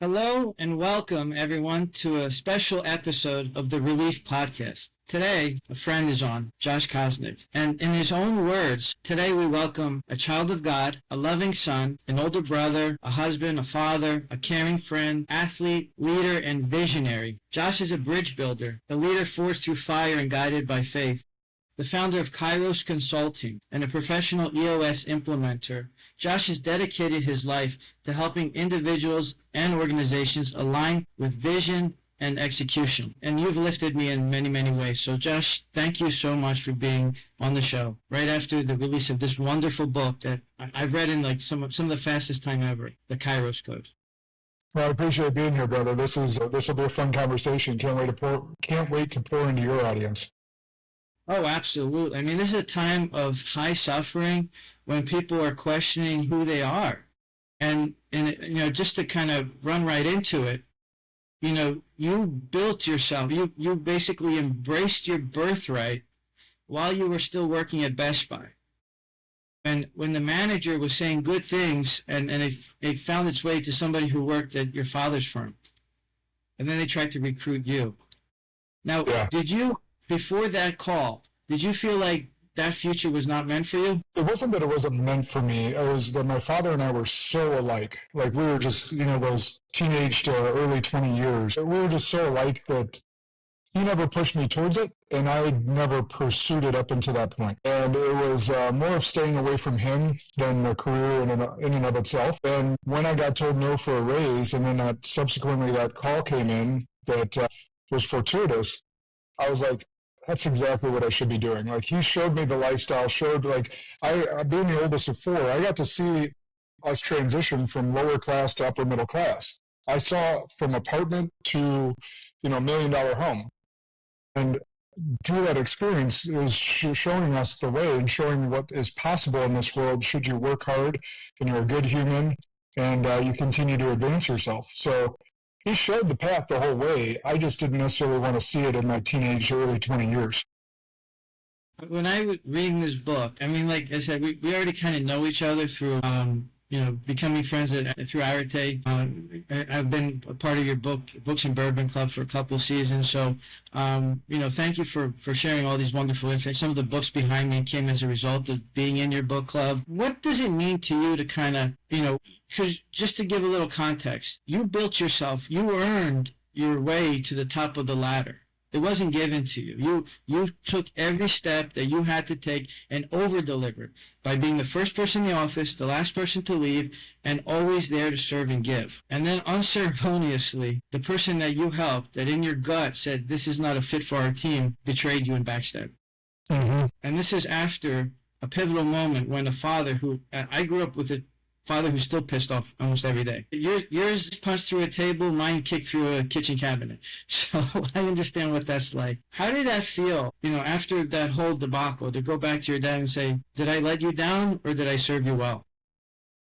Hello and welcome everyone to a special episode of the Relief Podcast. Today, a friend is on, Josh Kosnick. And in his own words, today we welcome a child of God, a loving son, an older brother, a husband, a father, a caring friend, athlete, leader, and visionary. Josh is a bridge builder, a leader forged through fire and guided by faith. The founder of Kairos Consulting and a professional EOS implementer, Josh has dedicated his life to helping individuals and organizations align with vision and execution. And you've lifted me in many, many ways. So Josh, thank you so much for being on the show right after the release of this wonderful book that I've read in like some of the fastest time ever, the Kairos Code. Well, I appreciate being here, brother. This will be a fun conversation. Can't wait to pour into your audience. Oh, absolutely. I mean, this is a time of high suffering when people are questioning who they are. And just to kind of run right into it, you built yourself. You basically embraced your birthright while you were still working at Best Buy. And when the manager was saying good things and it found its way to somebody who worked at your father's firm, and then they tried to recruit you. Now, Did you, before that call, did you feel like that future was not meant for you? It wasn't that it wasn't meant for me. It was that my father and I were so alike. Like we were just, those teenage to early 20 years. We were just so alike that he never pushed me towards it, and I never pursued it up until that point. And it was more of staying away from him than a career in and of itself. And when I got told no for a raise, and then subsequently that call came in that was fortuitous, I was like, that's exactly what I should be doing. Like he showed me the lifestyle, I being the oldest of four, I got to see us transition from lower class to upper middle class. I saw from apartment to, $1 million home. And through that experience, it was showing us the way and showing what is possible in this world should you work hard and you're a good human and you continue to advance yourself. So he showed the path the whole way. I just didn't necessarily want to see it in my teenage, early 20 years. When I was reading this book, I mean, like I said, we already kind of know each other through, becoming friends through Arete. I've been a part of your Books and Bourbon Club for a couple of seasons. So, thank you for sharing all these wonderful insights. Some of the books behind me came as a result of being in your book club. What does it mean to you to kind of, because just to give a little context, you built yourself, you earned your way to the top of the ladder. It wasn't given to you. You took every step that you had to take and over-delivered by being the first person in the office, the last person to leave, and always there to serve and give. And then unceremoniously, the person that you helped, that in your gut said, this is not a fit for our team, betrayed you and backstabbed. Mm-hmm. And this is after a pivotal moment when a father who, I grew up with a father who's still pissed off almost every day. Yours punched through a table, mine kicked through a kitchen cabinet. So I understand what that's like. How did that feel, after that whole debacle, to go back to your dad and say, did I let you down or did I serve you well?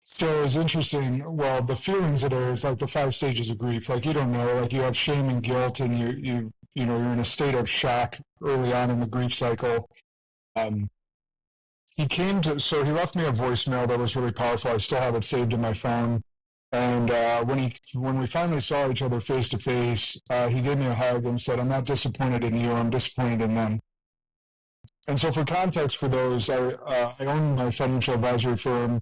So it's interesting. Well, the feelings that are, it's like the 5 stages of grief. Like you don't know, like you have shame and guilt and you're in a state of shock early on in the grief cycle. He left me a voicemail that was really powerful. I still have it saved in my phone. And when we finally saw each other face to face, he gave me a hug and said, I'm not disappointed in you, I'm disappointed in them. And so for context for those, I own my financial advisory firm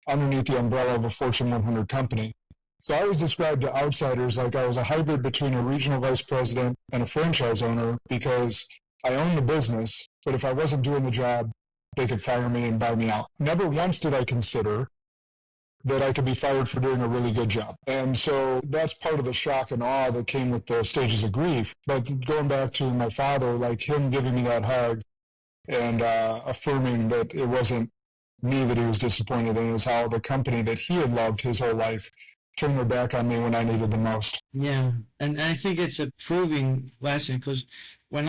underneath the umbrella of a Fortune 100 company. So I was described to outsiders like I was a hybrid between a regional vice president and a franchise owner because I owned the business, but if I wasn't doing the job, they could fire me and buy me out. Never once did I consider that I could be fired for doing a really good job. And so that's part of the shock and awe that came with the stages of grief. But going back to my father, like him giving me that hug and affirming that it wasn't me that he was disappointed in, it was how the company that he had loved his whole life turned their back on me when I needed them most. Yeah, and I think it's a proving lesson because when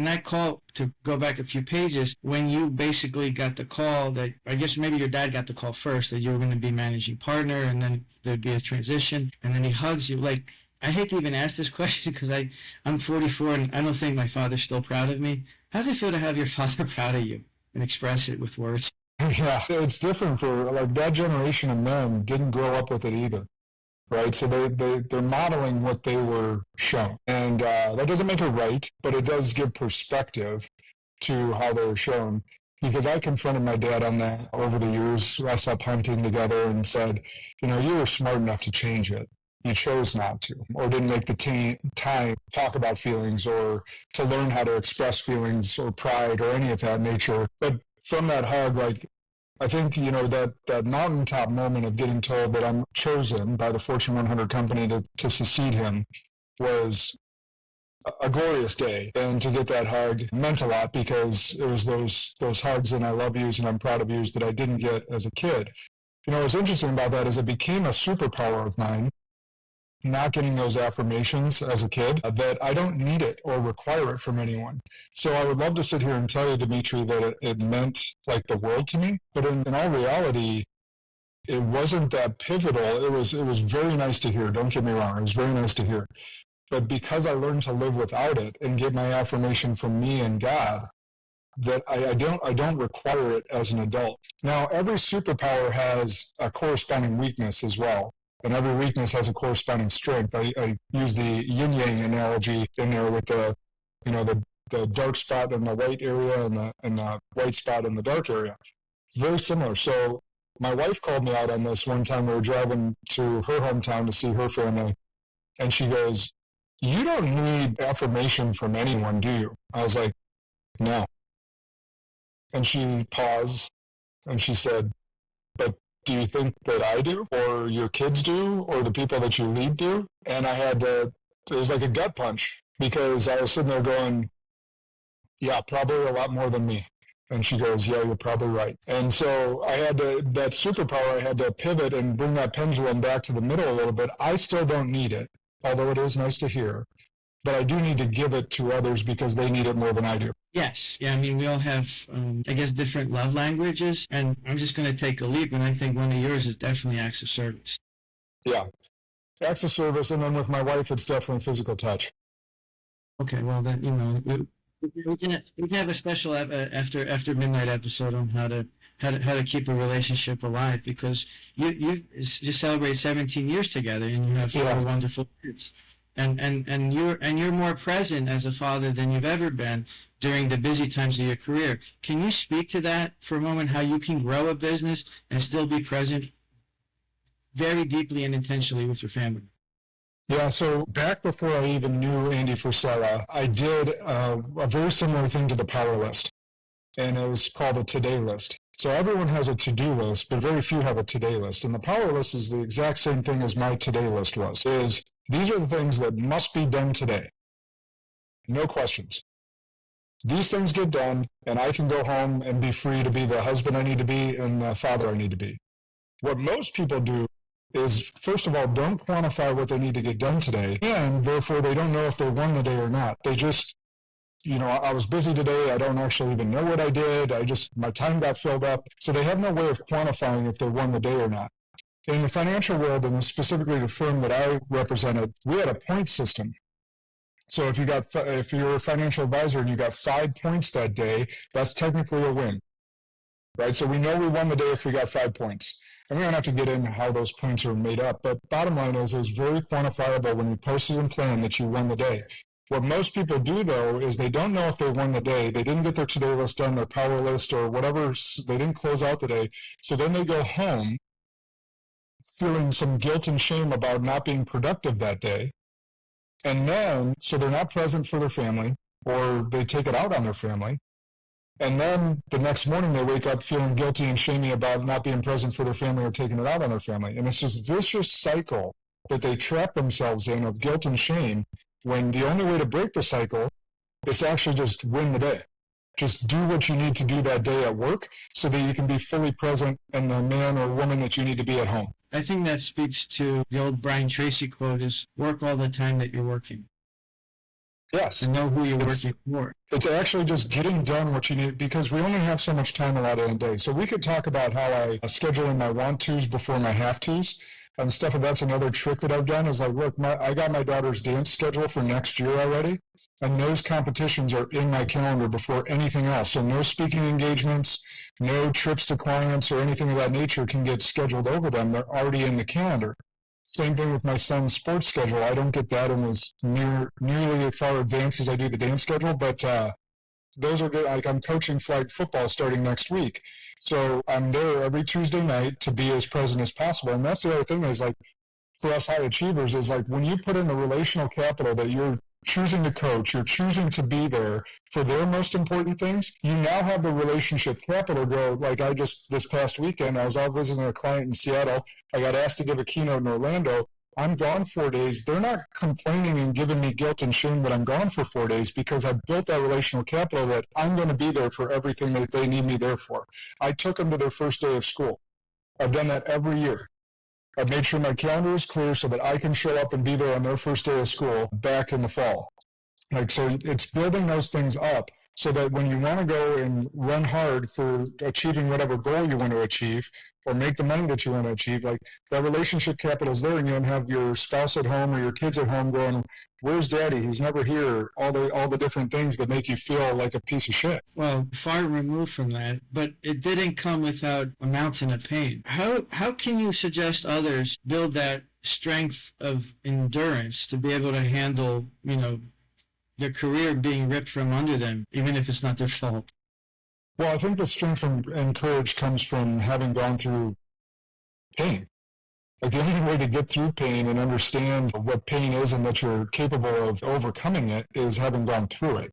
that call, to go back a few pages, when you basically got the call that, I guess maybe your dad got the call first, that you were going to be managing partner and then there'd be a transition, and then he hugs you. Like, I hate to even ask this question because I'm 44 and I don't think my father's still proud of me. How does it feel to have your father proud of you and express it with words? Yeah, it's different for, like, that generation of men didn't grow up with it either. right? So they're modeling what they were shown. And that doesn't make it right, but it does give perspective to how they were shown. Because I confronted my dad on that over the years, us up hunting together, and said, you were smart enough to change it. You chose not to, or didn't make the time to talk about feelings or to learn how to express feelings or pride or any of that nature. But from that hug, like, I think, that mountaintop moment of getting told that I'm chosen by the Fortune 100 company to succeed him was a glorious day. And to get that hug meant a lot because it was those hugs and I love yous and I'm proud of yous that I didn't get as a kid. What's interesting about that is it became a superpower of mine, not getting those affirmations as a kid, that I don't need it or require it from anyone. So I would love to sit here and tell you, Demetri, that it meant like the world to me. But in all reality, it wasn't that pivotal. It was very nice to hear. Don't get me wrong. It was very nice to hear. But because I learned to live without it and get my affirmation from me and God, that I don't require it as an adult. Now, every superpower has a corresponding weakness as well. And every weakness has a corresponding strength. I use the yin-yang analogy in there with the dark spot in the white area and the white spot in the dark area. It's very similar. So my wife called me out on this one time. We were driving to her hometown to see her family. And she goes, "You don't need affirmation from anyone, do you?" I was like, "No." And she paused and she said, "But do you think that I do, or your kids do, or the people that you lead do?" And it was like a gut punch because I was sitting there going, "Yeah, probably a lot more than me." And she goes, "Yeah, you're probably right." And so that superpower, I had to pivot and bring that pendulum back to the middle a little bit. I still don't need it, although it is nice to hear. But I do need to give it to others because they need it more than I do. Yes. Yeah. I mean, we all have, different love languages. And I'm just going to take a leap. And I think one of yours is definitely acts of service. Yeah. Acts of service. And then with my wife, it's definitely physical touch. Okay. Well, then, we can have a special after midnight episode on how to keep a relationship alive, because you just celebrate 17 years together and you have four wonderful kids. And you're more present as a father than you've ever been during the busy times of your career. Can you speak to that for a moment, how you can grow a business and still be present very deeply and intentionally with your family? Yeah, so back before I even knew Andy Frisella, I did a very similar thing to the power list, and it was called a today list. So everyone has a to-do list, but very few have a today list. And the power list is the exact same thing as my today list was, these are the things that must be done today. No questions. These things get done, and I can go home and be free to be the husband I need to be and the father I need to be. What most people do is, first of all, don't quantify what they need to get done today, and therefore they don't know if they won the day or not. They just, I was busy today. I don't actually even know what I did. My time got filled up. So they have no way of quantifying if they won the day or not. In the financial world, and specifically the firm that I represented, we had a point system. So if you're a financial advisor and you got 5 points that day, that's technically a win, right? So we know we won the day if we got 5 points. And we don't have to get into how those points are made up. But bottom line is, it's very quantifiable when you posted and plan that you won the day. What most people do, though, is they don't know if they won the day. They didn't get their today list done, their power list, or whatever. They didn't close out the day. So then they go home feeling some guilt and shame about not being productive that day. And then, so they're not present for their family, or they take it out on their family. And then the next morning they wake up feeling guilty and shamey about not being present for their family or taking it out on their family. And it's just this vicious cycle that they trap themselves in of guilt and shame, when the only way to break the cycle is to actually just win the day. Just do what you need to do that day at work so that you can be fully present and the man or woman that you need to be at home. I think that speaks to the old Brian Tracy quote, is work all the time that you're working. Yes. And know who you're working for. It's actually just getting done what you need, because we only have so much time allotted in a day. So we could talk about how I schedule in my want-tos before my have-tos and stuff. And that's another trick that I've done is like, look, I got my daughter's dance schedule for next year already. And those competitions are in my calendar before anything else. So no speaking engagements, no trips to clients or anything of that nature can get scheduled over them. They're already in the calendar. Same thing with my son's sports schedule. I don't get that in as nearly as far advanced as I do the dance schedule, but those are good. Like I'm coaching flag football starting next week. So I'm there every Tuesday night to be as present as possible. And that's the other thing is like for us high achievers is like when you put in the relational capital that you're choosing to coach, you're choosing to be there for their most important things, you now have the relationship capital go. Like this past weekend, I was out visiting a client in Seattle. I got asked to give a keynote in Orlando. I'm gone 4 days. They're not complaining and giving me guilt and shame that I'm gone for 4 days because I've built that relational capital that I'm going to be there for everything that they need me there for. I took them to their first day of school. I've done that every year. I've made sure my calendar is clear so that I can show up and be there on their first day of school back in the fall. Like, so it's building those things up so that when you want to go and run hard for achieving whatever goal you want to achieve or make the money that you want to achieve, like that relationship capital is there and you don't have your spouse at home or your kids at home going, where's daddy? He's never here. All the different things that make you feel like a piece of shit. Well, far removed from that, but it didn't come without a mountain of pain. How can you suggest others build that strength of endurance to be able to handle, their career being ripped from under them, even if it's not their fault? Well, I think the strength and courage comes from having gone through pain. Like the only way to get through pain and understand what pain is and that you're capable of overcoming it is having gone through it.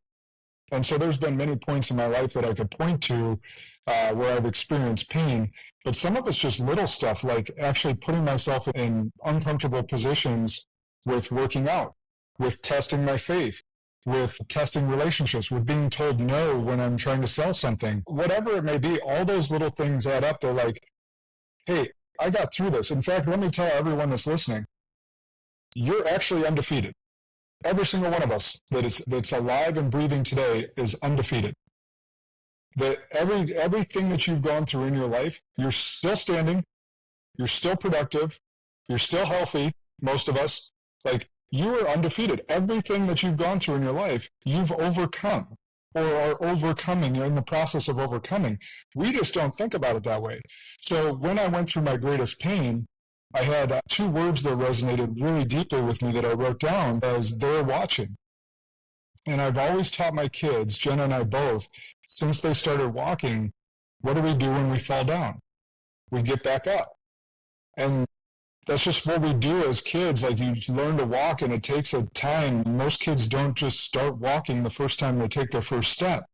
And so there's been many points in my life that I could point to where I've experienced pain, but some of it's just little stuff like actually putting myself in uncomfortable positions with working out, with testing my faith, with testing relationships, with being told no when I'm trying to sell something. Whatever it may be, all those little things add up. They're like, hey, I got through this. In fact, let me tell everyone that's listening, you're actually undefeated. Every single one of us that's alive and breathing today is undefeated. That everything that you've gone through in your life, you're still standing, you're still productive, you're still healthy, most of us. Like, you are undefeated. Everything that you've gone through in your life, you've overcome or are overcoming. You're in the process of overcoming. We just don't think about it that way. So when I went through my greatest pain, I had 2 words that resonated really deeply with me that I wrote down as they're watching. And I've always taught my kids, Jenna and I both, since they started walking, what do we do when we fall down? We get back up. And that's just what we do as kids. Like, you learn to walk and it takes a time. Most kids don't just start walking the first time they take their first step.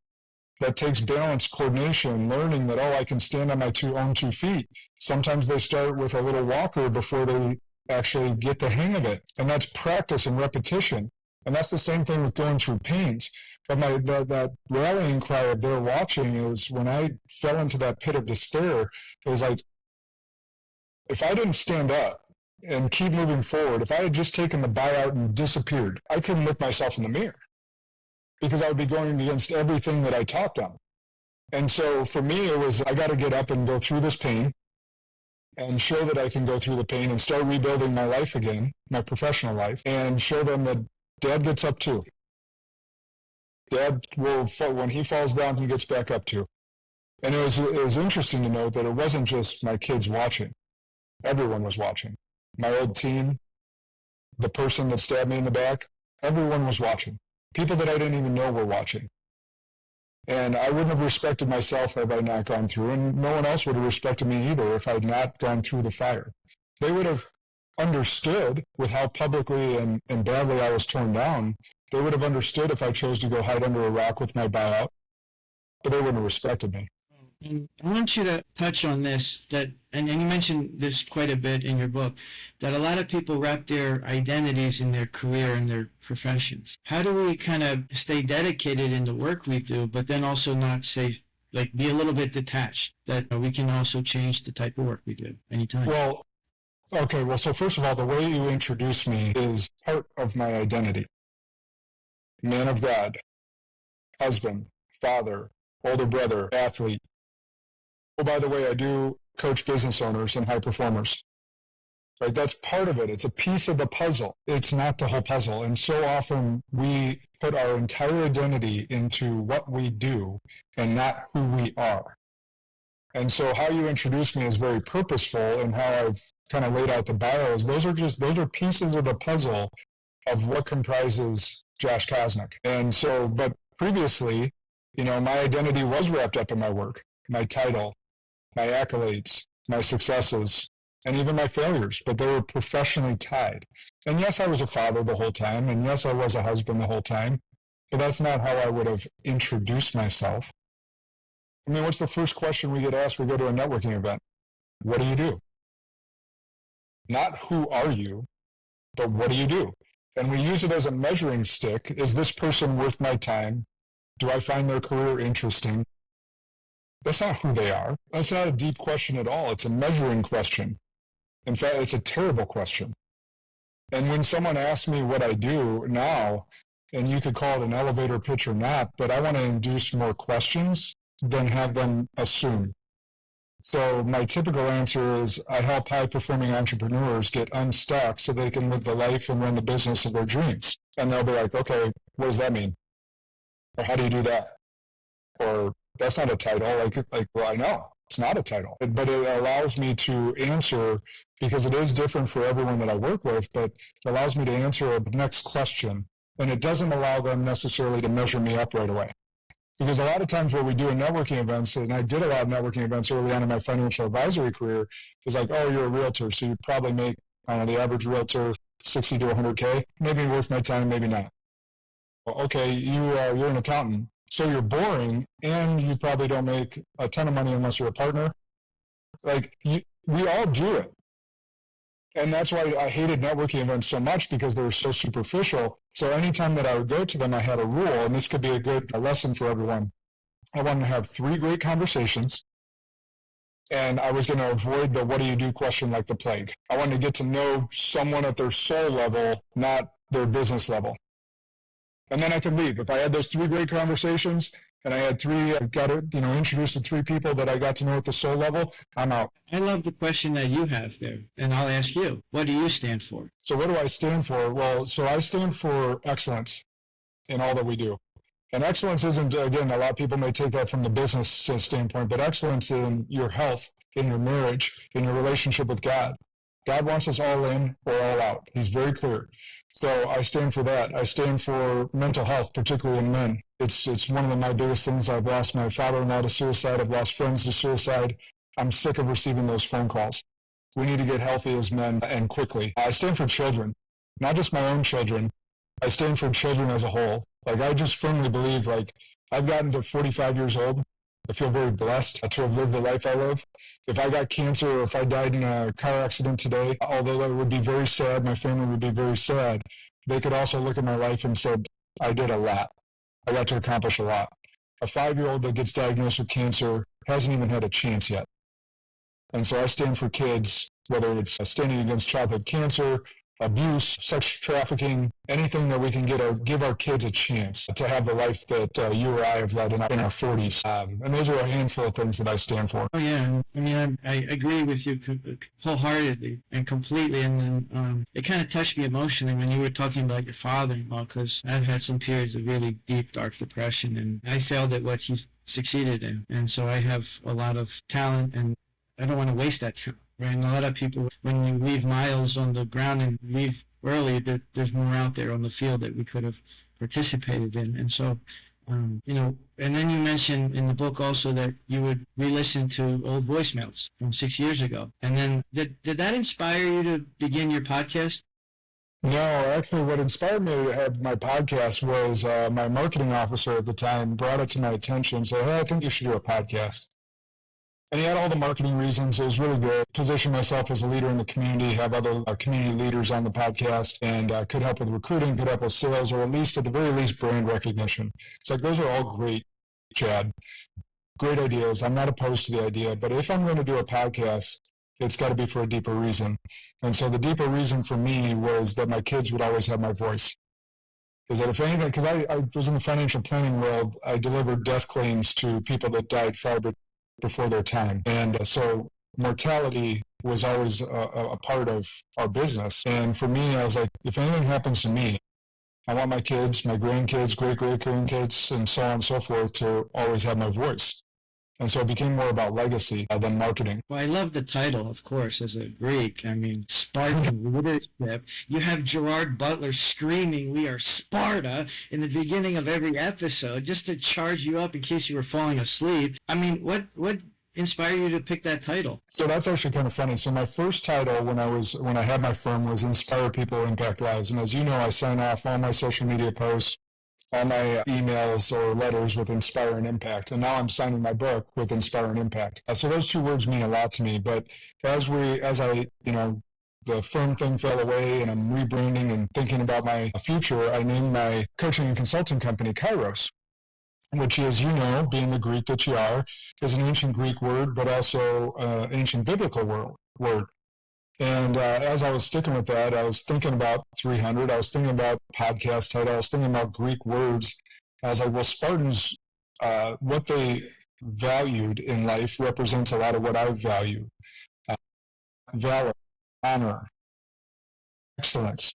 That takes balance, coordination, learning that, I can stand on my own 2 feet. Sometimes they start with a little walker before they actually get the hang of it. And that's practice and repetition. And that's the same thing with going through pains. But that rallying cry of they're watching is when I fell into that pit of despair, it was like, if I didn't stand up and keep moving forward, if I had just taken the buyout and disappeared, I couldn't look myself in the mirror because I would be going against everything that I taught them. And so for me, it was, I got to get up and go through this pain and show that I can go through the pain and start rebuilding my life again, my professional life, and show them that Dad gets up too. Dad will, when he falls down, he gets back up too. And it was interesting to note that it wasn't just my kids watching. Everyone was watching. My old team, the person that stabbed me in the back, everyone was watching. People that I didn't even know were watching. And I wouldn't have respected myself if I had not gone through, and no one else would have respected me either if I had not gone through the fire. They would have understood with how publicly and badly I was torn down. They would have understood if I chose to go hide under a rock with my buyout, but they wouldn't have respected me. And I want you to touch on this, and you mentioned this quite a bit in your book, that a lot of people wrap their identities in their career and their professions. How do we kind of stay dedicated in the work we do, but then also not say, like, be a little bit detached, that we can also change the type of work we do anytime? Well, so first of all, the way you introduce me is part of my identity. Man of God, husband, father, older brother, athlete. Oh, by the way, I do coach business owners and high performers. Right? That's part of it. It's a piece of the puzzle. It's not the whole puzzle. And so often we put our entire identity into what we do and not who we are. And so how you introduce me is very purposeful, and how I've kind of laid out the bios. Those are pieces of the puzzle of what comprises Josh Kosnick. And so, but previously, my identity was wrapped up in my work, my title, my accolades, my successes, and even my failures, but they were professionally tied. And yes, I was a father the whole time, and yes, I was a husband the whole time, but that's not how I would have introduced myself. I mean, what's the first question we get asked? We go to a networking event. What do you do? Not who are you, but what do you do? And we use it as a measuring stick. Is this person worth my time? Do I find their career interesting? That's not who they are. That's not a deep question at all. It's a measuring question. In fact, it's a terrible question. And when someone asks me what I do now, and you could call it an elevator pitch or not, but I want to induce more questions than have them assume. So my typical answer is I help high-performing entrepreneurs get unstuck so they can live the life and run the business of their dreams. And they'll be like, okay, what does that mean? Or how do you do that? Or that's not a title. Well, I know it's not a title, but it allows me to answer, because it is different for everyone that I work with, but it allows me to answer the next question. And it doesn't allow them necessarily to measure me up right away. Because a lot of times what we do in networking events, and I did a lot of networking events early on in my financial advisory career, is like, oh, you're a realtor, so you probably make, the average realtor 60 to 100K. Maybe worth my time, maybe not. Well, okay, you're an accountant, so you're boring, and you probably don't make a ton of money unless you're a partner. We all do it. And that's why I hated networking events so much, because they were so superficial. So anytime that I would go to them, I had a rule, and this could be a good lesson for everyone. I wanted to have 3 great conversations, and I was going to avoid the what do you do question like the plague. I wanted to get to know someone at their soul level, not their business level. And then I could leave. If I had those 3 great conversations, and I had 3, introduced to 3 people that I got to know at the soul level, I'm out. I love the question that you have there, and I'll ask you, what do you stand for? So what do I stand for? Well, so I stand for excellence in all that we do. And excellence isn't, again, a lot of people may take that from the business standpoint, but excellence in your health, in your marriage, in your relationship with God. God wants us all in or all out. He's very clear. So I stand for that. I stand for mental health, particularly in men. It's one of my biggest things. I've lost my father-in-law to suicide. I've lost friends to suicide. I'm sick of receiving those phone calls. We need to get healthy as men, and quickly. I stand for children, not just my own children. I stand for children as a whole. I just firmly believe, I've gotten to 45 years old. I feel very blessed to have lived the life I live. If I got cancer, or if I died in a car accident today, although that would be very sad, my family would be very sad, they could also look at my life and said, I did a lot. I got to accomplish a lot. A 5-year-old that gets diagnosed with cancer hasn't even had a chance yet. And so I stand for kids, whether it's standing against childhood cancer, abuse, sex trafficking, anything that we can give our kids a chance to have the life that you or I have led in our 40s. And those are a handful of things that I stand for. Oh, yeah. I mean, I agree with you wholeheartedly and completely. And then it kind of touched me emotionally when you were talking about your father-in-law, because I've had some periods of really deep, dark depression, and I failed at what he succeeded in. And so I have a lot of talent, and I don't want to waste that talent. Right? And a lot of people, when you leave miles on the ground and leave early, there's more out there on the field that we could have participated in. And so, and then you mentioned in the book also that you would re-listen to old voicemails from 6 years ago. And then did that inspire you to begin your podcast? No, actually what inspired me to have my podcast was my marketing officer at the time brought it to my attention and said, hey, I think you should do a podcast. And he had all the marketing reasons. It was really good. Position myself as a leader in the community, have other community leaders on the podcast, and could help with recruiting, could help with sales, or at the very least, brand recognition. It's those are all great, Chad. Great ideas. I'm not opposed to the idea, but if I'm going to do a podcast, it's got to be for a deeper reason. And so the deeper reason for me was that my kids would always have my voice. Is that if anything, because I was in the financial planning world, I delivered death claims to people that died far before their time. And so mortality was always a part of our business. And for me, I was like, if anything happens to me, I want my kids, my grandkids, great-great-grandkids, and so on and so forth to always have my voice. And so it became more about legacy than marketing. Well, I love the title, of course, as a Greek. I mean, Spartan leadership. You have Gerard Butler screaming, "We are Sparta," in the beginning of every episode, just to charge you up in case you were falling asleep. I mean, what inspired you to pick that title? So that's actually kind of funny. So my first title when I had my firm was Inspire People, Impact Lives. And as you know, I sign off all my social media posts, all my emails or letters with Inspire and Impact. And now I'm signing my book with Inspire and Impact. So those two words mean a lot to me. But as I, the firm thing fell away and I'm rebranding and thinking about my future, I named my coaching and consulting company Kairos, which is, being the Greek that you are, is an ancient Greek word, but also ancient biblical word. And as I was sticking with that, I was thinking about 300. I was thinking about podcast title. I was thinking about Greek words. I was like, well, Spartans, what they valued in life represents a lot of what I value. Valor, honor, excellence.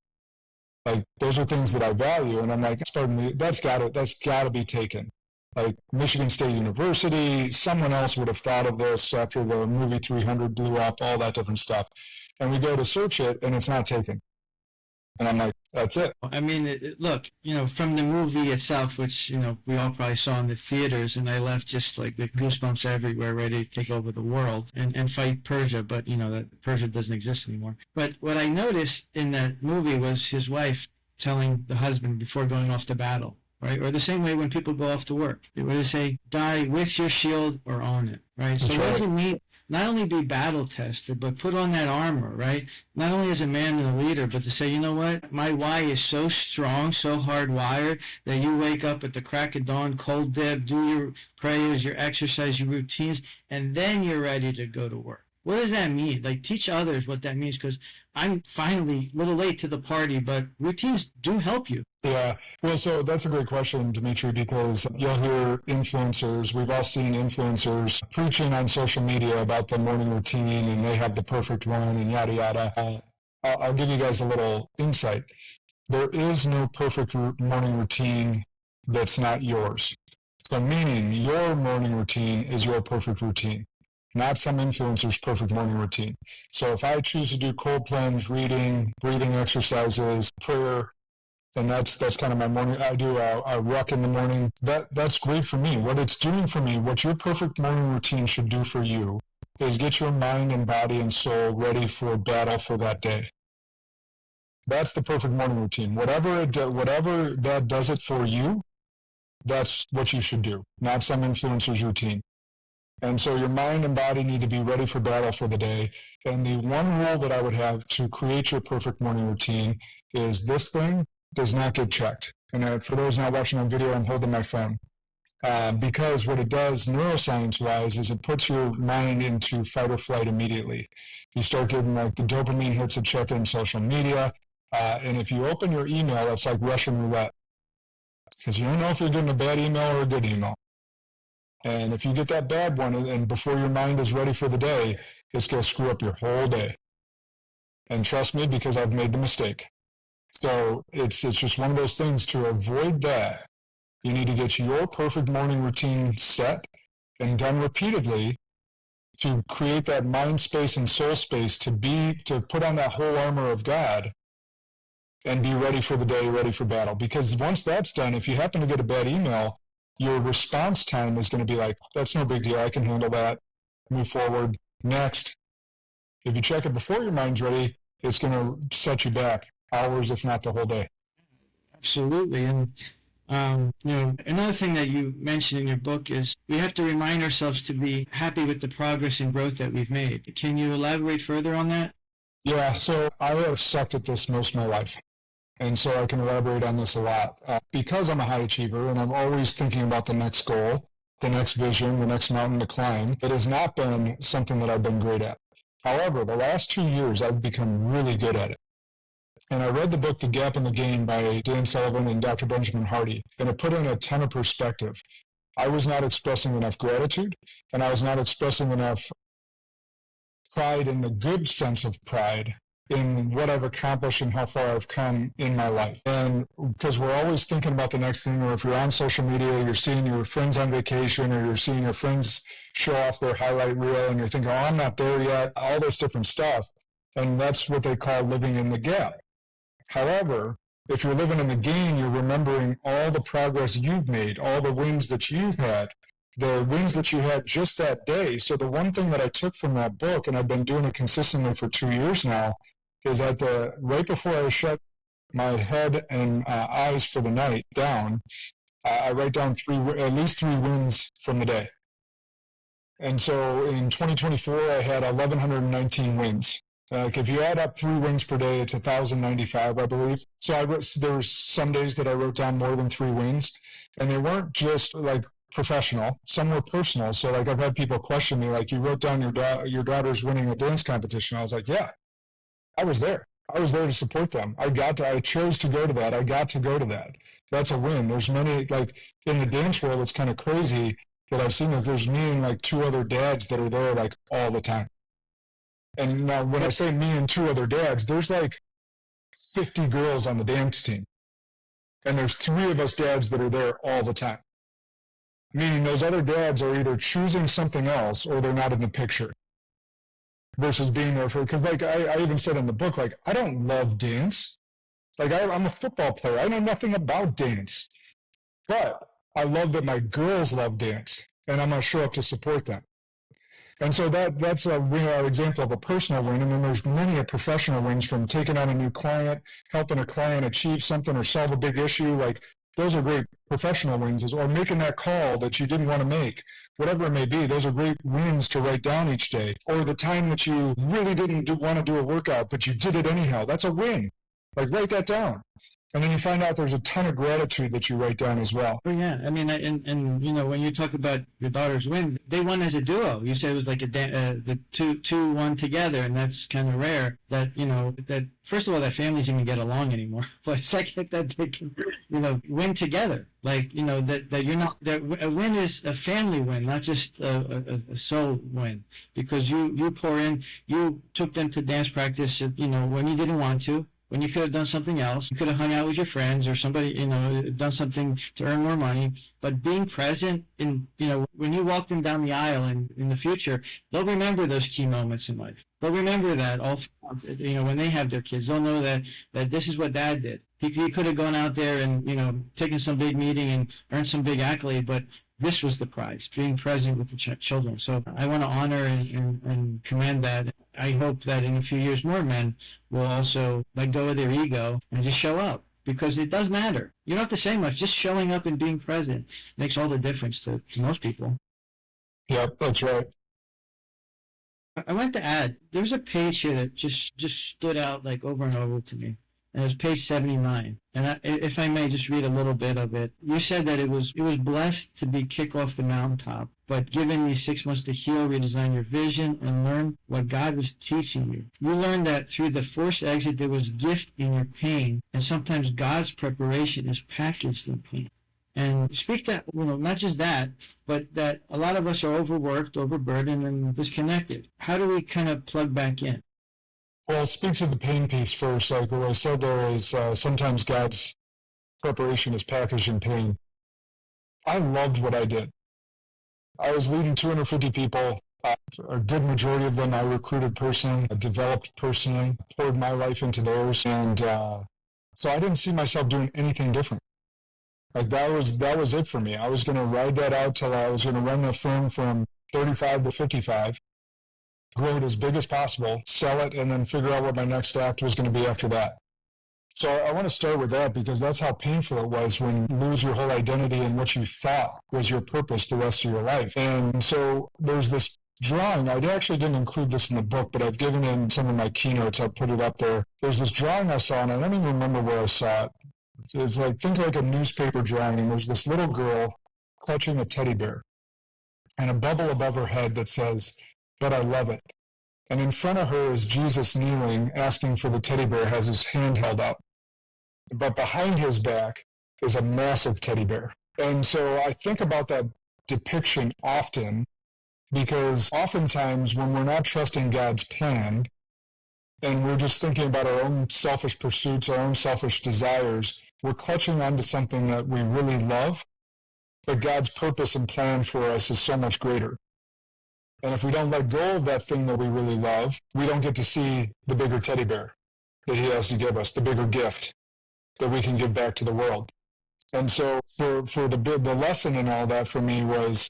Like, those are things that I value. And I'm like, Spartan, that's got to be taken. Like Michigan State University, someone else would have thought of this after the movie 300 blew up, all that different stuff. And we go to search it, and it's not taken. And I'm like, that's it. I mean, look, from the movie itself, which, we all probably saw in the theaters, and I left just like the goosebumps everywhere, ready to take over the world and fight Persia. But, that Persia doesn't exist anymore. But what I noticed in that movie was his wife telling the husband before going off to battle, right? Or the same way when people go off to work, they would say, die with your shield or on it, right? So what does it mean? Not only be battle tested, but put on that armor, right? Not only as a man and a leader, but to say, you know what? My why is so strong, so hardwired that you wake up at the crack of dawn, cold dip, do your prayers, your exercise, your routines, and then you're ready to go to work. What does that mean? Like, teach others what that means, because I'm finally a little late to the party, but routines do help you. Yeah. Well, so that's a great question, Demetri, because you'll hear influencers. We've all seen influencers preaching on social media about the morning routine and they have the perfect one and yada, yada. I'll give you guys a little insight. There is no perfect morning routine that's not yours. So meaning your morning routine is your perfect routine, not some influencer's perfect morning routine. So if I choose to do cold plunge, reading, breathing exercises, prayer, and that's kind of my morning. I do a ruck in the morning. That's great for me. What it's doing for me, what your perfect morning routine should do for you, is get your mind and body and soul ready for battle for that day. That's the perfect morning routine. Whatever that does it for you, that's what you should do, not some influencer's routine. And so your mind and body need to be ready for battle for the day. And the one rule that I would have to create your perfect morning routine is this thing does not get checked. And for those not watching on video, I'm holding my phone. Because what it does neuroscience-wise is it puts your mind into fight or flight immediately. You start getting like the dopamine hits of checking social media. And if you open your email, it's like Russian roulette. Because you don't know if you're getting a bad email or a good email. And if you get that bad one, and before your mind is ready for the day, it's going to screw up your whole day. And trust me, because I've made the mistake. So it's just one of those things. To avoid that, you need to get your perfect morning routine set and done repeatedly to create that mind space and soul space to put on that whole armor of God and be ready for the day, ready for battle. Because once that's done, if you happen to get a bad email, your response time is going to be like, that's no big deal. I can handle that. Move forward. Next. If you check it before your mind's ready, it's going to set you back hours, if not the whole day. Absolutely. And, another thing that you mentioned in your book is we have to remind ourselves to be happy with the progress and growth that we've made. Can you elaborate further on that? Yeah. So I have sucked at this most of my life. And so I can elaborate on this a lot. Because I'm a high achiever and I'm always thinking about the next goal, the next vision, the next mountain to climb, it has not been something that I've been great at. However, the last 2 years, I've become really good at it. And I read the book, The Gap in the Gain by Dan Sullivan and Dr. Benjamin Hardy, and it put in a ton of perspective. I was not expressing enough gratitude, and I was not expressing enough pride in the good sense of pride in what I've accomplished and how far I've come in my life. And because we're always thinking about the next thing, or if you're on social media, you're seeing your friends on vacation, or you're seeing your friends show off their highlight reel, and you're thinking, oh, I'm not there yet, all this different stuff. And that's what they call living in the gap. However, if you're living in the gain, you're remembering all the progress you've made, all the wins that you've had, the wins that you had just that day. So the one thing that I took from that book, and I've been doing it consistently for 2 years now, is right before I shut my head and eyes for the night down, I write down at least three wins from the day. And so in 2024, I had 1,119 wins. If you add up 3 wins per day, it's 1,095, I believe. So there were some days that I wrote down more than 3 wins, and they weren't just like professional. Some were personal. So like I've had people question me, like, you wrote down your daughter's winning a dance competition. I was like, yeah, I was there. I was there to support them. I chose to go to that. I got to go to that. That's a win. There's many, like in the dance world, it's kind of crazy that I've seen is there's me and like 2 other dads that are there like all the time. And now when I say me and 2 other dads, there's like 50 girls on the dance team. And there's 3 of us dads that are there all the time. Meaning those other dads are either choosing something else or they're not in the picture. Versus being there because like I even said in the book, like, I don't love dance. Like I'm a football player. I know nothing about dance. But I love that my girls love dance. And I'm going to show up to support them. And so that's an example of a personal win. And then there's many professional wins, from taking on a new client, helping a client achieve something or solve a big issue. Like those are great professional wins, or making that call that you didn't want to make, whatever it may be. Those are great wins to write down each day. Or the time that you really didn't want to do a workout, but you did it anyhow. That's a win. Like, write that down. And then you find out there's a ton of gratitude that you write down as well. Oh, yeah. I mean, and you know, when you talk about your daughter's win, they won as a duo. You said it was like the two won together, and that's kind of rare. That, you know, that first of all, that families even get along anymore. But second, that they can, you know, win together. Like, you know, that you're not, that a win is a family win, not just a soul win. Because you pour in, you took them to dance practice, you know, when you didn't want to. When you could have done something else. You could have hung out with your friends or somebody, you know, done something to earn more money. But being present in, you know, when you walk them down the aisle in the future, they'll remember those key moments in life. They'll remember that all, you know, when they have their kids. They'll know that this is what Dad did. He could have gone out there and, you know, taken some big meeting and earned some big accolade, but this was the prize, being present with the children. So I want to honor and commend that. I hope that in a few years more men will also let go of their ego and just show up, because it does matter. You don't have to say much. Just showing up and being present makes all the difference to most people. Yep, that's right. I want to add, there's a page here that just stood out like over and over to me. And it was page 79. And if I may just read a little bit of it. You said that it was blessed to be kicked off the mountaintop, but given these 6 months to heal, redesign your vision, and learn what God was teaching you. You learned that through the forced exit, there was gift in your pain, and sometimes God's preparation is packaged in pain. And speak that, you know, not just that, but that a lot of us are overworked, overburdened, and disconnected. How do we kind of plug back in? Well, speak to the pain piece first. Like what I said there is sometimes God's preparation is packaged in pain. I loved what I did. I was leading 250 people. A good majority of them I recruited personally, developed personally, poured my life into theirs. And so I didn't see myself doing anything different. Like that was it for me. I was going to ride that out till I was going to run the firm from 35 to 55. Grow it as big as possible, sell it, and then figure out what my next act was going to be after that. So I want to start with that because that's how painful it was when you lose your whole identity and what you thought was your purpose the rest of your life. And so there's this drawing. I actually didn't include this in the book, but I've given in some of my keynotes. I'll put it up there. There's this drawing I saw, and I don't even remember where I saw it. It's like, think like a newspaper drawing, and there's this little girl clutching a teddy bear and a bubble above her head that says, "But I love it." And in front of her is Jesus kneeling, asking for the teddy bear, has his hand held up. But behind his back is a massive teddy bear. And so I think about that depiction often, because oftentimes when we're not trusting God's plan, and we're just thinking about our own selfish pursuits, our own selfish desires, we're clutching onto something that we really love, but God's purpose and plan for us is so much greater. And if we don't let go of that thing that we really love, we don't get to see the bigger teddy bear that he has to give us, the bigger gift that we can give back to the world. And so for the lesson in all that for me was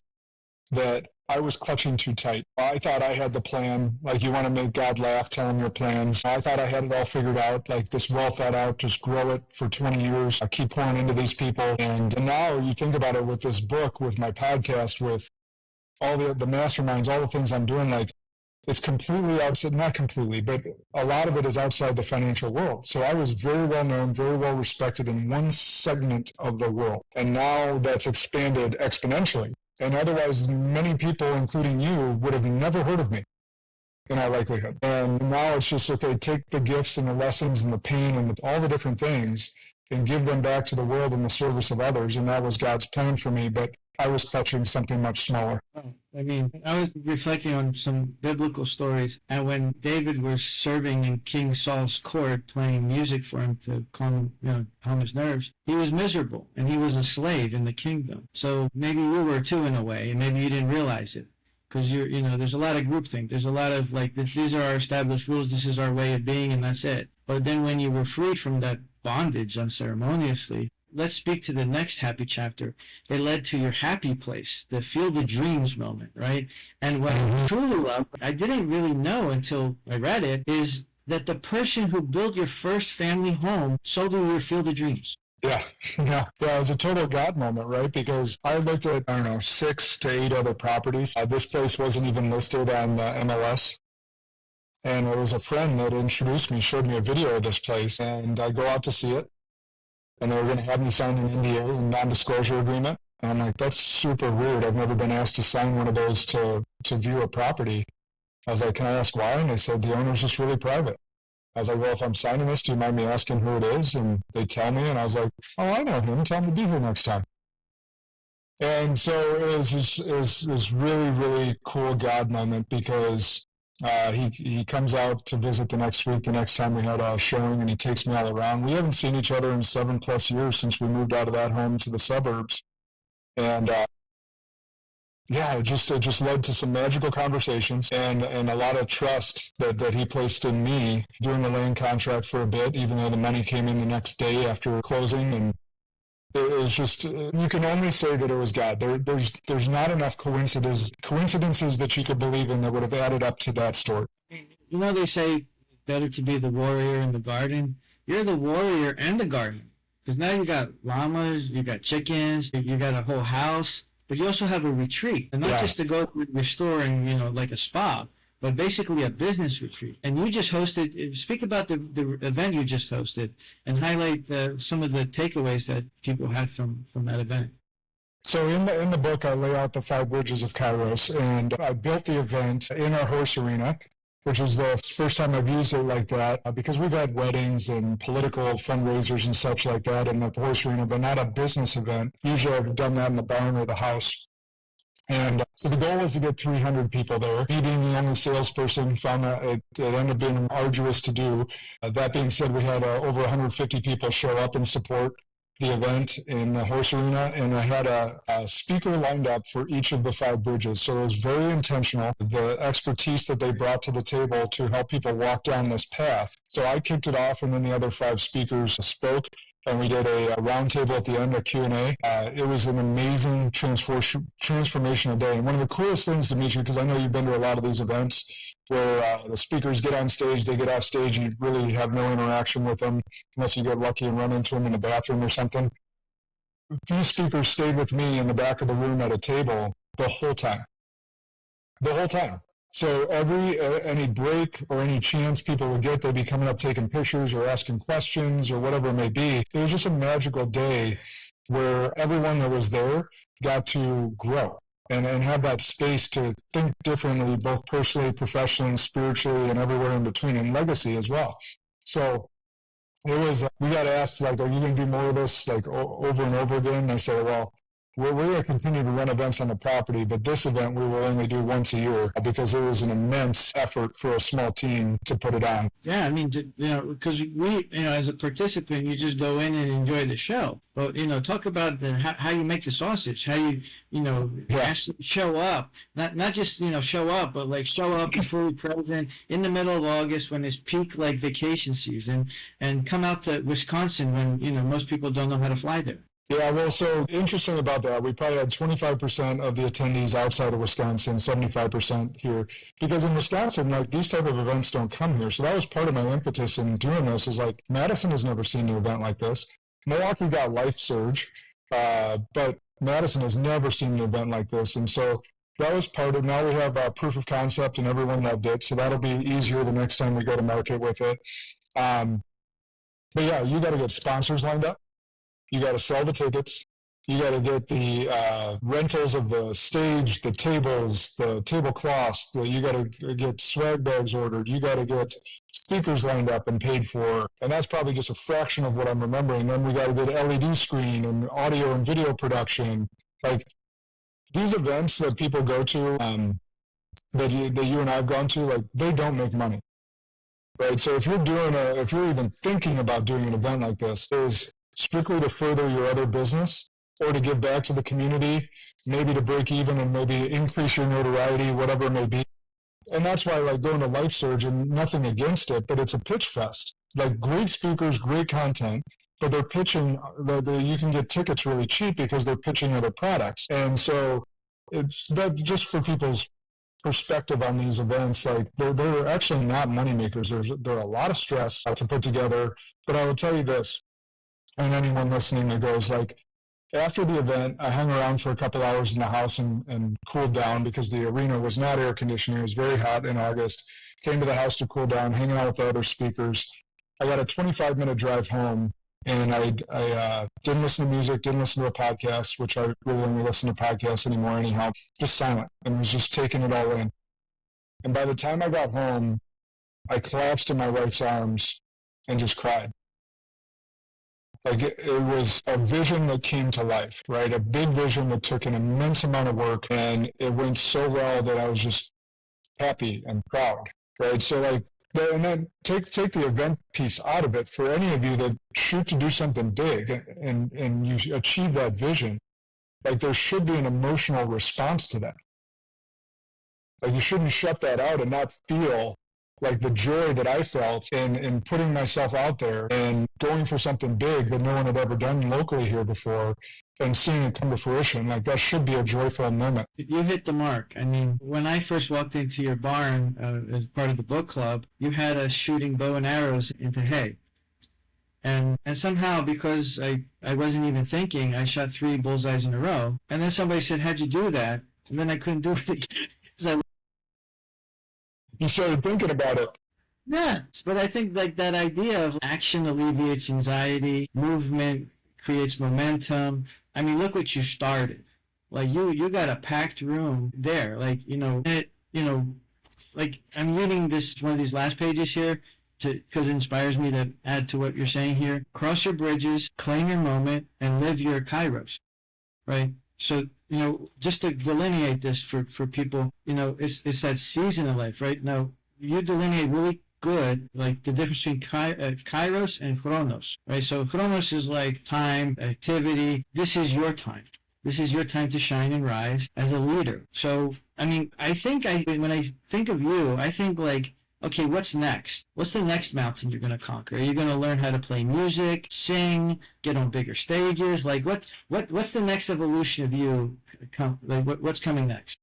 that I was clutching too tight. I thought I had the plan, like you want to make God laugh, tell him your plans. I thought I had it all figured out, like this well thought out, just grow it for 20 years, I keep pouring into these people. And now you think about it with this book, with my podcast, with all the masterminds, all the things I'm doing, like it's completely outside, not completely, but a lot of it is outside the financial world. So I was very well known, very well respected in one segment of the world. And now that's expanded exponentially. And otherwise, many people, including you, would have never heard of me in all likelihood. And now it's just, okay, take the gifts and the lessons and the pain and all the different things and give them back to the world in the service of others. And that was God's plan for me, but I was clutching something much smaller. I mean, I was reflecting on some biblical stories, and when David was serving in King Saul's court, playing music for him to calm his nerves, he was miserable, and he was a slave in the kingdom. So maybe you were too, in a way, and maybe you didn't realize it, because there's a lot of groupthink. There's a lot of like, these are our established rules, this is our way of being, and that's it. But then when you were freed from that bondage unceremoniously, let's speak to the next happy chapter. It led to your happy place, the feel the dreams moment, right? And what I truly love, I didn't really know until I read it, is that the person who built your first family home sold you your feel the dreams. Yeah. It was a total God moment, right? Because I looked at, 6 to 8 other properties. This place wasn't even listed on MLS. And it was a friend that introduced me, showed me a video of this place, and I go out to see it. And they were going to have me sign an NDA, a non-disclosure agreement. And I'm like, that's super weird. I've never been asked to sign one of those to view a property. I was like, can I ask why? And they said, the owner's just really private. I was like, well, if I'm signing this, do you mind me asking who it is? And they tell me, and I was like, oh, I know him. Tell him to be here next time. And so it was really, really cool God moment, because he comes out to visit the next week, the next time we had a showing, and he takes me all around. We haven't seen each other in 7+ years since we moved out of that home to the suburbs. And it just led to some magical conversations and a lot of trust that he placed in me doing the land contract for a bit, even though the money came in the next day after closing. And it was just, you can only say that it was God. There's not enough coincidences that you could believe in that would have added up to that story. They say it's better to be the warrior in the garden. You're the warrior and the garden. Because now you got llamas, you got chickens, you got a whole house, but you also have a retreat. And not just to go restore and, like a spa, but basically a business retreat. And you just hosted, speak about the event you just hosted and highlight some of the takeaways that people had from that event. So in the book, I lay out the 5 bridges of Kairos, and I built the event in our horse arena, which was the first time I've used it like that, because we've had weddings and political fundraisers and such like that in the horse arena, but not a business event. Usually I've done that in the barn or the house. And so the goal was to get 300 people there. Me being the only salesperson, found that it ended up being arduous to do. That being said, we had over 150 people show up and support the event in the horse arena, and I had a speaker lined up for each of the 5 bridges. So it was very intentional, the expertise that they brought to the table to help people walk down this path. So I kicked it off, and then the other 5 speakers spoke. And we did a roundtable at the end, a Q&A. It was an amazing transformational day. And one of the coolest things, Demetri, because I know you've been to a lot of these events where the speakers get on stage, they get off stage, and you really have no interaction with them unless you get lucky and run into them in the bathroom or something. These speakers stayed with me in the back of the room at a table the whole time. The whole time. So any break or any chance people would get, they'd be coming up taking pictures or asking questions or whatever it may be. It was just a magical day where everyone that was there got to grow and have that space to think differently, both personally, professionally, spiritually, and everywhere in between, and legacy as well. So it was, we got asked, like, are you going to do more of this, like, over and over again? And I said, well, we're going to continue to run events on the property, but this event we will only do once a year because it was an immense effort for a small team to put it on. Yeah, I mean, because we, as a participant, you just go in and enjoy the show. But, talk about how you make the sausage, how you, actually show up. Not just, show up, but like show up and fully present in the middle of August when it's peak like vacation season, and come out to Wisconsin when, most people don't know how to fly there. Yeah, well, so interesting about that, we probably had 25% of the attendees outside of Wisconsin, 75% here, because in Wisconsin, like these type of events don't come here. So that was part of my impetus in doing this is like Madison has never seen an event like this. Milwaukee got Life Surge, but Madison has never seen an event like this. And so that was part of, now we have proof of concept and everyone loved it. So that'll be easier the next time we go to market with it. But yeah, you got to get sponsors lined up. You got to sell the tickets. You got to get the rentals of the stage, the tables, the tablecloths. You got to get swag bags ordered. You got to get speakers lined up and paid for. And that's probably just a fraction of what I'm remembering. Then we got to get LED screen and audio and video production. Like these events that people go to, that you and I have gone to, like they don't make money. Right. So if you're even thinking about doing an event like this, is strictly to further your other business or to give back to the community, maybe to break even and maybe increase your notoriety, whatever it may be. And that's why like going to Life Surge, and nothing against it, but it's a pitch fest. Like great speakers, great content, but they're pitching, you can get tickets really cheap because they're pitching other products. And so it's that just for people's perspective on these events, like they're actually not money makers. There are a lot of stress to put together, but I will tell you this, and anyone listening that goes like, after the event, I hung around for a couple hours in the house and cooled down because the arena was not air conditioning. It was very hot in August. Came to the house to cool down, hanging out with the other speakers. I got a 25-minute drive home, and I didn't listen to music, didn't listen to a podcast, which I really don't listen to podcasts anymore anyhow, just silent, and was just taking it all in. And by the time I got home, I collapsed in my wife's arms and just cried. Like it was a vision that came to life, right? A big vision that took an immense amount of work, and it went so well that I was just happy and proud, right? So like, and then take the event piece out of it. For any of you that shoot to do something big and you achieve that vision, like there should be an emotional response to that. Like you shouldn't shut that out and not feel like the joy that I felt in putting myself out there and going for something big that no one had ever done locally here before and seeing it come to fruition. Like that should be a joyful moment. You hit the mark. I mean, when I first walked into your barn as part of the book club, you had us shooting bow and arrows into hay. And somehow, because I wasn't even thinking, I shot 3 bullseyes in a row. And then somebody said, how'd you do that? And then I couldn't do it again. You started thinking about it. Yeah, but I think like that idea of action alleviates anxiety, movement creates momentum. I mean, look what you started. Like you got a packed room there. Like like I'm reading one of these last pages here because it inspires me to add to what you're saying here. Cross your bridges, claim your moment, and live your Kairos. Right. So, just to delineate this for people, it's that season of life, right? Now, you delineate really good, like the difference between Kairos and Chronos, right? So Chronos is like time, activity. This is your time. This is your time to shine and rise as a leader. So, I mean, when I think of you, I think like, okay, what's next? What's the next mountain you're going to conquer? Are you going to learn how to play music, sing, get on bigger stages? Like what's the next evolution of you? What's coming next?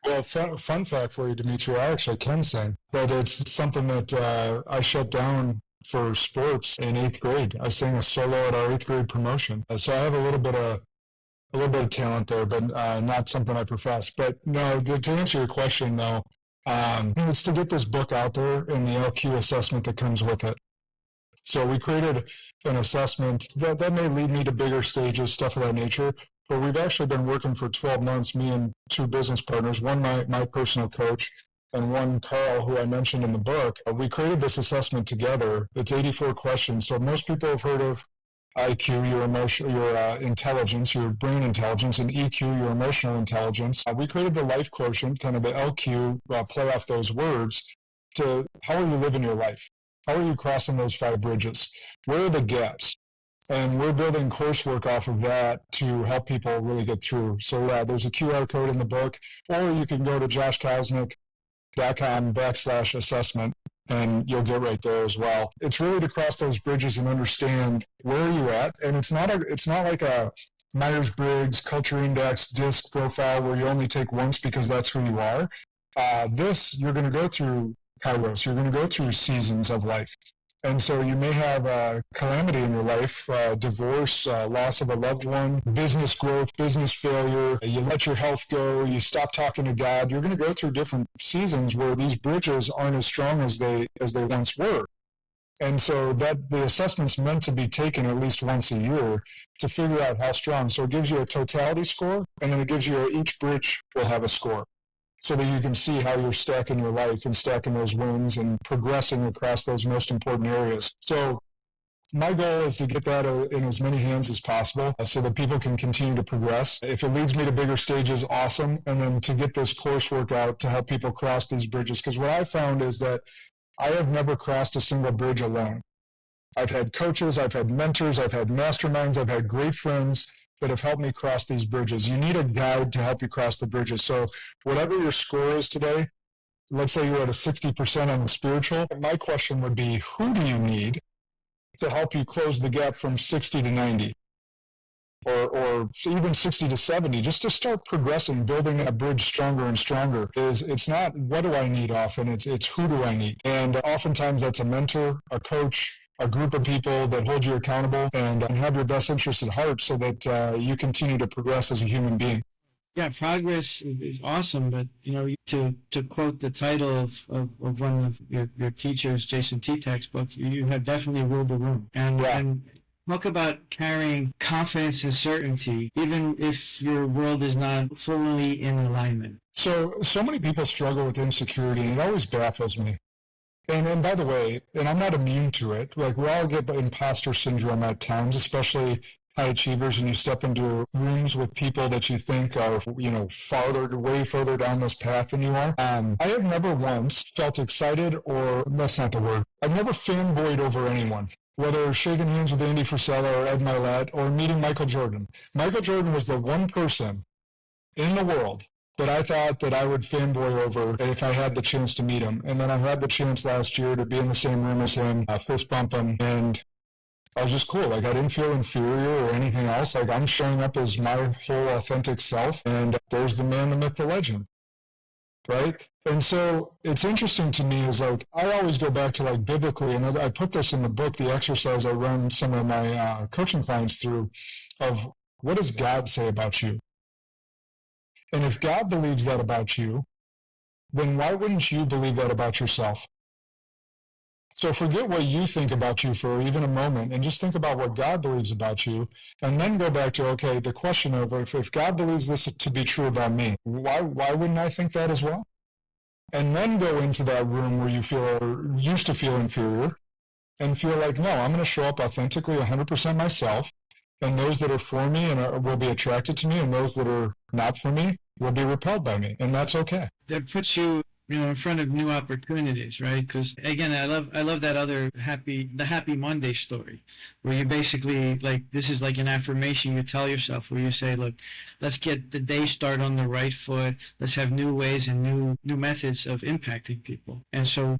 Well, fun fact for you, Demetri, I actually can sing, but it's something that I shut down for sports in 8th grade. I sang a solo at our 8th grade promotion. So I have a little bit of talent there, but not something I profess. But no, to answer your question though, it's to get this book out there and the LQ assessment that comes with it. So we created an assessment that may lead me to bigger stages, stuff of that nature. But we've actually been working for 12 months, me and 2 business partners, one my personal coach and one Carl, who I mentioned in the book. We created this assessment together. It's 84 questions. So most people have heard of IQ, your emotion, your intelligence, your brain intelligence, and EQ, your emotional intelligence. We created the life quotient, kind of the LQ, play off those words to how are you living your life? How are you crossing those 5 bridges? Where are the gaps? And we're building coursework off of that to help people really get through. So there's a QR code in the book, or you can go to joshkosnick.com/assessment and you'll get right there as well. It's really to cross those bridges and understand where are you at. And it's not like a Myers-Briggs culture index disc profile where you only take once because that's who you are. You're going to go through Kairos. You're going to go through seasons of life. And so you may have a calamity in your life, divorce, loss of a loved one, business growth, business failure. You let your health go. You stop talking to God. You're going to go through different seasons where these bridges aren't as strong as they once were. And so that the assessment's meant to be taken at least once a year to figure out how strong. So it gives you a totality score, and then it gives you each bridge will have a score, so that you can see how you're stacking your life and stacking those wins and progressing across those most important areas. So my goal is to get that in as many hands as possible so that people can continue to progress. If it leads me to bigger stages, awesome. And then to get this coursework out to help people cross these bridges. Because what I found is that I have never crossed a single bridge alone. I've had coaches, I've had mentors, I've had masterminds, I've had great friends that have helped me cross these bridges. You need a guide to help you cross the bridges. So whatever your score is today, let's say you're at a 60% on the spiritual, my question would be, who do you need to help you close the gap from 60 to 90? Or even 60 to 70, just to start progressing, building that bridge stronger and stronger. It's not what do I need often, it's who do I need. And oftentimes that's a mentor, a coach, a group of people that hold you accountable and have your best interests at heart so that you continue to progress as a human being. Yeah, progress is awesome, but to quote the title of one of your teachers, Jason T-Tech's book, you have definitely ruled the room. And talk about carrying confidence and certainty, even if your world is not fully in alignment. So many people struggle with insecurity, and it always baffles me. And by the way, and I'm not immune to it, like we all get imposter syndrome at times, especially high achievers, and you step into rooms with people that you think are, way further down this path than you are. I have never once felt excited, or that's not the word, I've never fanboyed over anyone. Whether shaking hands with Andy Frisella or Ed Milet or meeting Michael Jordan. Michael Jordan was the one person in the world that I thought that I would fanboy over if I had the chance to meet him. And then I had the chance last year to be in the same room as him, fist bump him, and I was just cool. Like, I didn't feel inferior or anything else. Like, I'm showing up as my whole authentic self, and there's the man, the myth, the legend, right? And so it's interesting to me is like, I always go back to like biblically, and I put this in the book, the exercise I run some of my coaching clients through of what does God say about you? And if God believes that about you, then why wouldn't you believe that about yourself? So forget what you think about you for even a moment and just think about what God believes about you, and then go back to, okay, the question of if God believes this to be true about me, why wouldn't I think that as well? And then go into that room where you feel or used to feel inferior and feel like, no, I'm going to show up authentically 100% myself, and those that are for me and will be attracted to me, and those that are not for me will be repelled by me, and that's okay. That puts you in front of new opportunities, right? Because again, I love that other the Happy Monday story, where you basically, like, this is like an affirmation you tell yourself, where you say, look, let's get the day started on the right foot. Let's have new ways and new methods of impacting people. And so,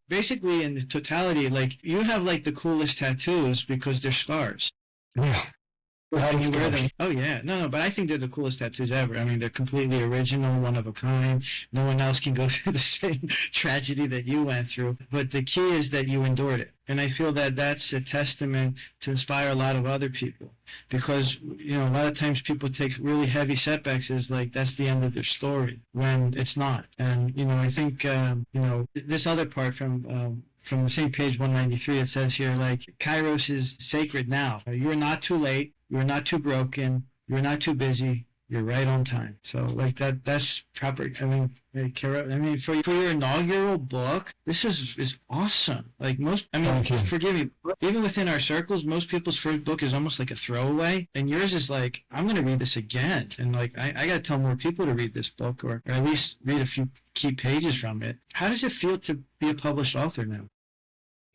basically in the totality, like, you have like the coolest tattoos because they're scars. Yeah. And you wear them. Oh yeah, no, but I think they're the coolest tattoos ever. I mean, they're completely original, one of a kind. No one else can go through the same tragedy that you went through. But the key is that you endured it, and I feel that that's a testament to inspire a lot of other people. Because a lot of times people take really heavy setbacks as like that's the end of their story, when it's not. And I think this other part from the same page 193, it says here, like, Kairos is sacred now. You're not too late. You're not too broken. You're not too busy. You're right on time. So like that's proper. I mean, for your inaugural book, this is awesome. Like most, I mean, Thank you. forgive me, even within our circles, most people's first book is almost like a throwaway, and yours is like, I'm going to read this again, and like I got to tell more people to read this book, or at least read a few key pages from it. How does it feel to be a published author now?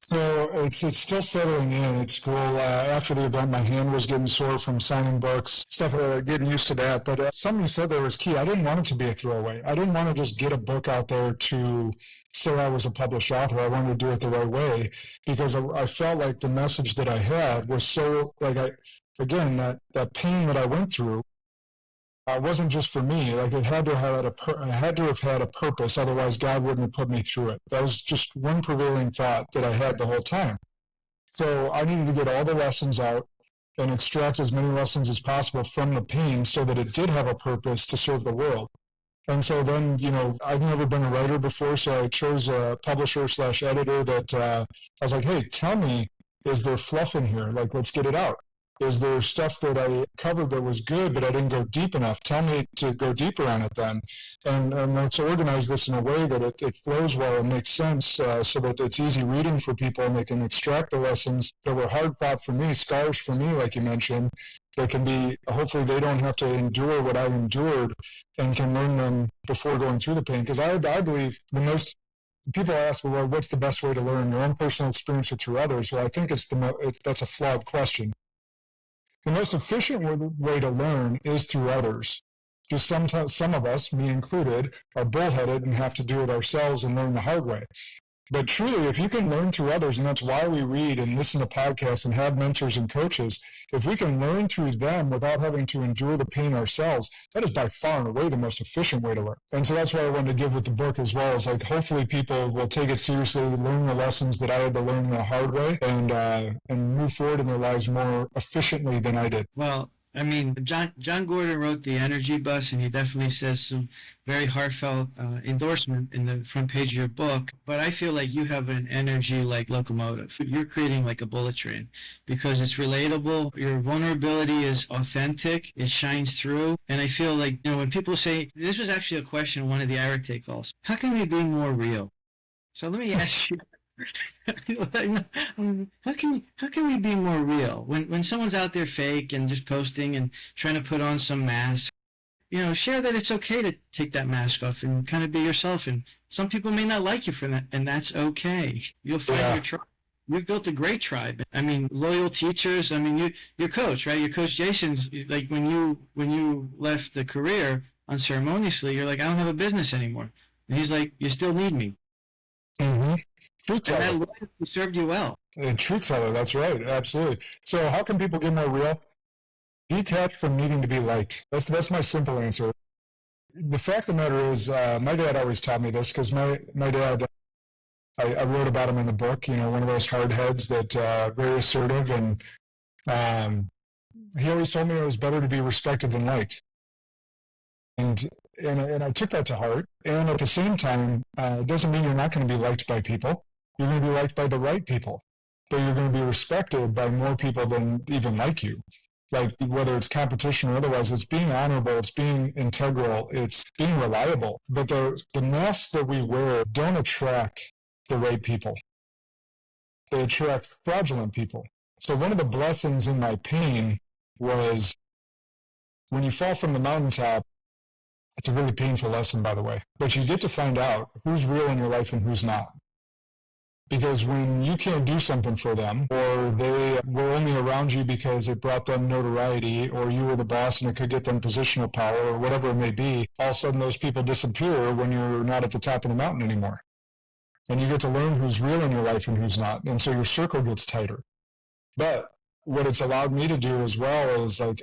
So it's still settling in. It's cool. After the event, my hand was getting sore from signing books, stuff like that, getting used to that. But something you said there was key. I didn't want it to be a throwaway. I didn't want to just get a book out there to say I was a published author. I wanted to do it the right way because I felt like the message that I had was so, like, again, that pain that I went through wasn't just for me. Like it had to have had a purpose. Otherwise, God wouldn't have put me through it. That was just one prevailing thought that I had the whole time. So I needed to get all the lessons out and extract as many lessons as possible from the pain so that it did have a purpose to serve the world. And so then, I've never been a writer before, so I chose a publisher / editor that I was like, hey, tell me, is there fluff in here? Like, let's get it out. Is there stuff that I covered that was good, but I didn't go deep enough? Tell me to go deeper on it then. And let's organize this in a way that it flows well and makes sense so that it's easy reading for people and they can extract the lessons that were hard fought for me, scars for me, like you mentioned. They can be, hopefully they don't have to endure what I endured and can learn them before going through the pain. Because I believe people ask, well, what's the best way to learn? Your own personal experience or through others? Well, I think that's a flawed question. The most efficient way to learn is through others. Just sometimes, some of us, me included, are bullheaded and have to do it ourselves and learn the hard way. But truly, if you can learn through others, and that's why we read and listen to podcasts and have mentors and coaches, if we can learn through them without having to endure the pain ourselves, that is by far and away the most efficient way to learn. And so that's why I wanted to give with the book as well, is like hopefully people will take it seriously, learn the lessons that I had to learn the hard way, and move forward in their lives more efficiently than I did. Well, I mean, John Gordon wrote The Energy Bus, and he definitely says some very heartfelt endorsement in the front page of your book. But I feel like you have an energy like locomotive. You're creating like a bullet train because it's relatable. Your vulnerability is authentic. It shines through. And I feel like, when people say, this was actually a question in one of the Arete calls, how can we be more real? So let me ask you. How can we be more real when someone's out there fake and just posting and trying to put on some mask? Share that it's okay to take that mask off and kind of be yourself. And some people may not like you for that, and that's okay. You'll find your tribe. You've built a great tribe. I mean, loyal teachers. I mean, your coach, right? Your coach Jason's like when you left the career unceremoniously, you're like, I don't have a business anymore, and he's like, you still need me. Mm-hmm. And that loyalty served you well. And truth teller, that's right, absolutely. So how can people get more real? Detach from needing to be liked. That's my simple answer. The fact of the matter is, my dad always taught me this because my dad, I wrote about him in the book. One of those hard heads that very assertive, and he always told me it was better to be respected than liked. And I took that to heart. And at the same time, it doesn't mean you're not going to be liked by people. You're going to be liked by the right people, but you're going to be respected by more people than even like you. Like whether it's competition or otherwise, it's being honorable, it's being integral, it's being reliable. But the masks that we wear don't attract the right people. They attract fraudulent people. So one of the blessings in my pain was when you fall from the mountaintop, it's a really painful lesson, by the way, but you get to find out who's real in your life and who's not. Because when you can't do something for them, or they were only around you because it brought them notoriety, or you were the boss and it could get them positional power, or whatever it may be, all of a sudden those people disappear when you're not at the top of the mountain anymore. And you get to learn who's real in your life and who's not. And so your circle gets tighter. But what it's allowed me to do as well is, like,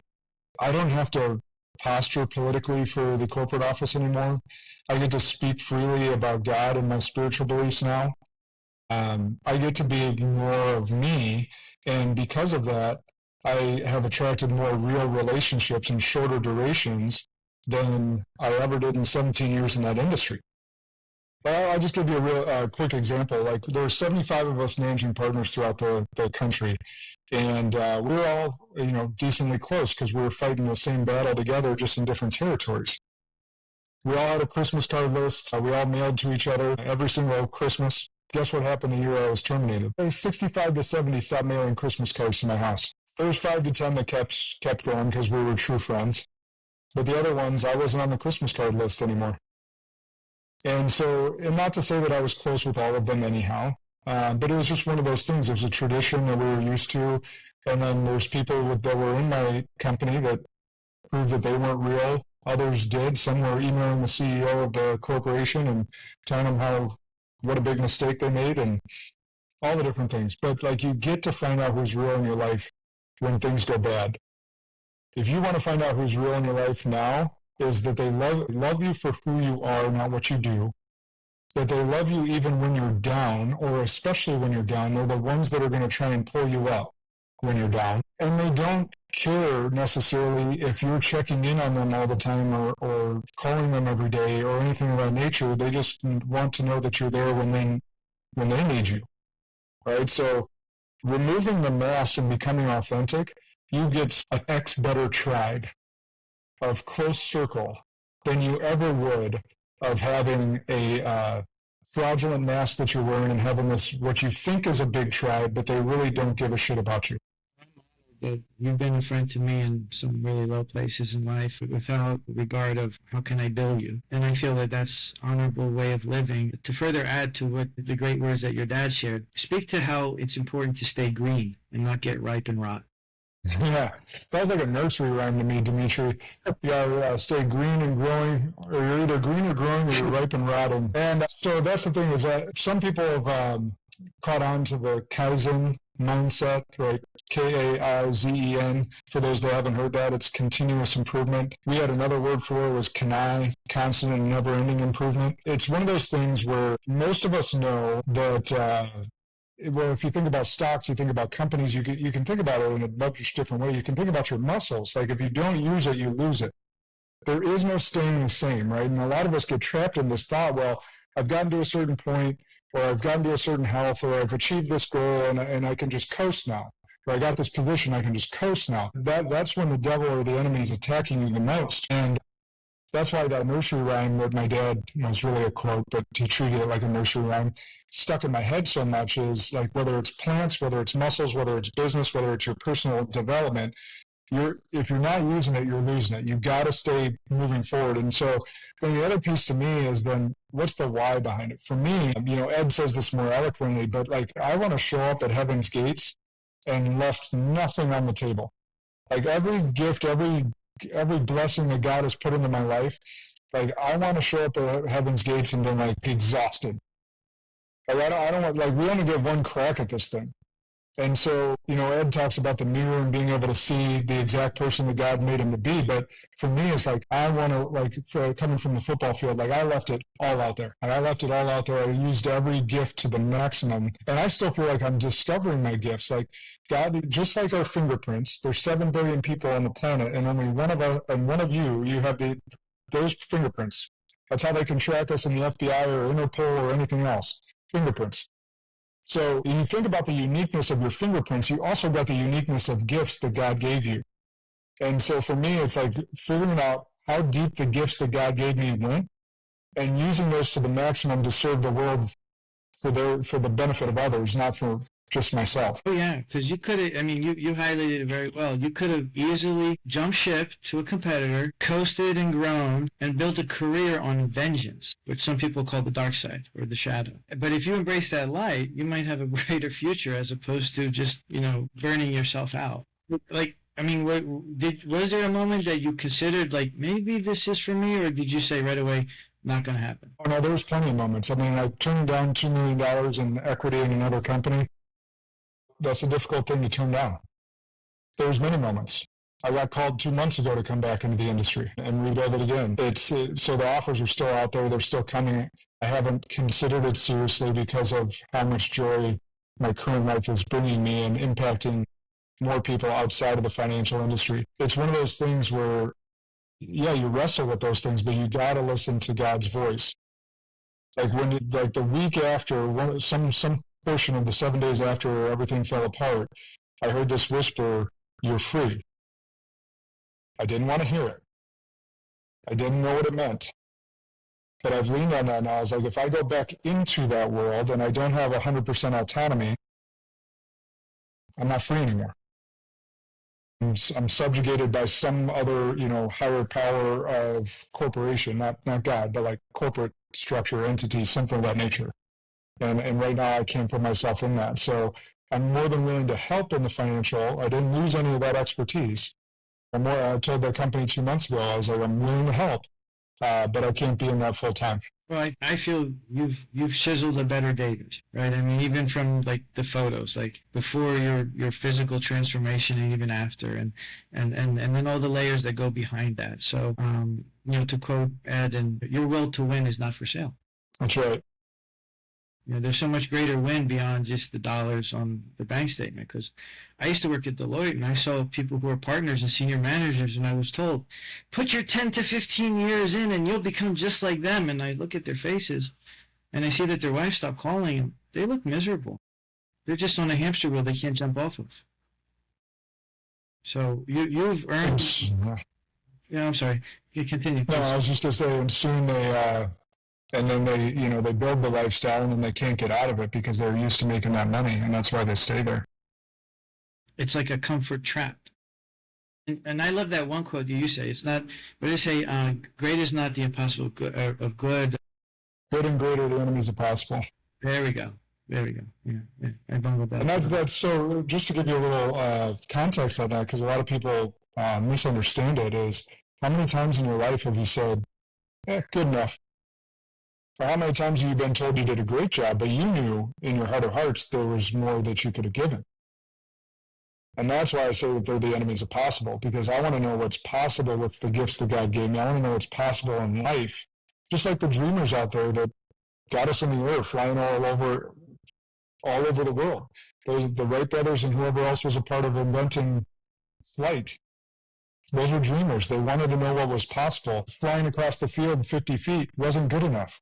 I don't have to posture politically for the corporate office anymore. I get to speak freely about God and my spiritual beliefs now. I get to be more of me, and because of that, I have attracted more real relationships in shorter durations than I ever did in 17 years in that industry. Well, I'll just give you a real quick example. Like there are 75 of us managing partners throughout the country, and we were all decently close because we were fighting the same battle together, just in different territories. We all had a Christmas card list. We all mailed to each other every single Christmas. Guess what happened the year I was terminated? 65 to 70 stopped mailing Christmas cards to my house. There was 5 to 10 that kept going because we were true friends. But the other ones, I wasn't on the Christmas card list anymore. And so, and not to say that I was close with all of them anyhow, but it was just one of those things. It was a tradition that we were used to. And then there's people that were in my company that proved that they weren't real. Others did. Some were emailing the CEO of the corporation and telling them what a big mistake they made and all the different things. But like you get to find out who's real in your life when things go bad. If you want to find out who's real in your life now, is that they love you for who you are, not what you do. That they love you even when you're down, or especially when you're down. They're the ones that are going to try and pull you up when you're down. And they don't care necessarily if you're checking in on them all the time or calling them every day or anything of that nature. They just want to know that you're there when they need you, right? So removing the mask and becoming authentic, you get an X better tribe of close circle than you ever would of having a fraudulent mask that you're wearing and having this what you think is a big tribe, but they really don't give a shit about you. That you've been a friend to me in some really low places in life without regard of how can I bill you. And I feel that that's honorable way of living. To further add to what the great words that your dad shared, speak to how it's important to stay green and not get ripe and rot. Yeah, that was like a nursery rhyme to me, Demetri. Yeah, stay green and growing, or you're either green or growing, or you're ripe and rotting. And so that's the thing is that some people have caught on to the Kaizen mindset, right? Kaizen. For those that haven't heard that, it's continuous improvement. We had another word for it, was kanai, constant and never-ending improvement. It's one of those things where most of us know that. Well, if you think about stocks, you think about companies, you can think about it in a much different way. You can think about your muscles. Like if you don't use it, you lose it. There is no staying the same, right? And a lot of us get trapped in this thought, well, I've gotten to a certain point, or I've gotten to a certain health, or I've achieved this goal, and I can just coast now. Or I got this position, I can just coast now. That's when the devil or the enemy is attacking you the most. And that's why that nursery rhyme that my dad, it's really a quote, but he treated it like a nursery rhyme, stuck in my head so much is like whether it's plants, whether it's muscles, whether it's business, whether it's your personal development, if you're not using it, you're losing it. You've got to stay moving forward. And so then the other piece to me is then what's the why behind it? For me, Ed says this more eloquently, but like I want to show up at heaven's gates and left nothing on the table. Like every gift, every blessing that God has put into my life, like I want to show up at heaven's gates and been like exhausted. Like I don't want, like we only get one crack at this thing. And so, Ed talks about the mirror and being able to see the exact person that God made him to be. But for me, it's like, I want to, like, coming from the football field, like I left it all out there. And I left it all out there. I used every gift to the maximum. And I still feel like I'm discovering my gifts. Like God, just like our fingerprints, there's 7 billion people on the planet, and only one of you have those fingerprints. That's how they can track us in the FBI or Interpol or anything else. Fingerprints. So when you think about the uniqueness of your fingerprints, you also got the uniqueness of gifts that God gave you. And so for me, it's like figuring out how deep the gifts that God gave me went and using those to the maximum to serve the world for the benefit of others, not for just myself. Oh, yeah, because you could have, you highlighted it very well. You could have easily jumped ship to a competitor, coasted and grown, and built a career on vengeance, which some people call the dark side or the shadow. But if you embrace that light, you might have a brighter future as opposed to just, burning yourself out. Like, was there a moment that you considered, like, maybe this is for me, or did you say right away, not going to happen? Oh, no, there was plenty of moments. I turned down $2 million in equity in another company. That's a difficult thing to turn down. There's many moments. I got called 2 months ago to come back into the industry and rebuild it again. So the offers are still out there. They're still coming. I haven't considered it seriously because of how much joy my current life is bringing me and impacting more people outside of the financial industry. It's one of those things where, yeah, you wrestle with those things, but you got to listen to God's voice. Like like the week after, some portion of the 7 days after everything fell apart, I heard this whisper, "You're free." I didn't want to hear it. I didn't know what it meant. But I've leaned on that now. I was like, if I go back into that world and I don't have 100% autonomy, I'm not free anymore. I'm subjugated by some other, higher power of corporation, not God, but like corporate structure, entity, something of that nature. And right now I can't put myself in that. So I'm more than willing to help in the financial. I didn't lose any of that expertise. I told that company 2 months ago, I was like, I'm willing to help, but I can't be in that full time. Well, I feel you've chiseled a better David, right? I mean, even from like the photos, like before your physical transformation and even after, and then all the layers that go behind that. So, to quote Ed, and your will to win is not for sale. That's right. There's so much greater win beyond just the dollars on the bank statement. Because I used to work at Deloitte, and I saw people who were partners and senior managers, and I was told, put your 10 to 15 years in, and you'll become just like them. And I look at their faces, and I see that their wives stop calling them. They look miserable. They're just on a hamster wheel they can't jump off of. So you've earned. I'm sorry. You continue. No, I was just going to say, and soon they. And then they build the lifestyle and then they can't get out of it because they're used to making that money, and that's why they stay there. It's like a comfort trap. And I love that one quote that you say. It's not, what do you say? Great is not the impossible of good. Good and great are the enemies of possible. There we go. Yeah. I bungled that. And that's so, just to give you a little context on that, because a lot of people misunderstand it, is how many times in your life have you said, good enough? Or how many times have you been told you did a great job, but you knew in your heart of hearts there was more that you could have given? And that's why I say that they're the enemies of possible, because I want to know what's possible with the gifts that God gave me. I want to know what's possible in life. Just like the dreamers out there that got us in the air, flying all over the world. The Wright brothers and whoever else was a part of inventing flight. Those were dreamers. They wanted to know what was possible. Flying across the field 50 feet wasn't good enough.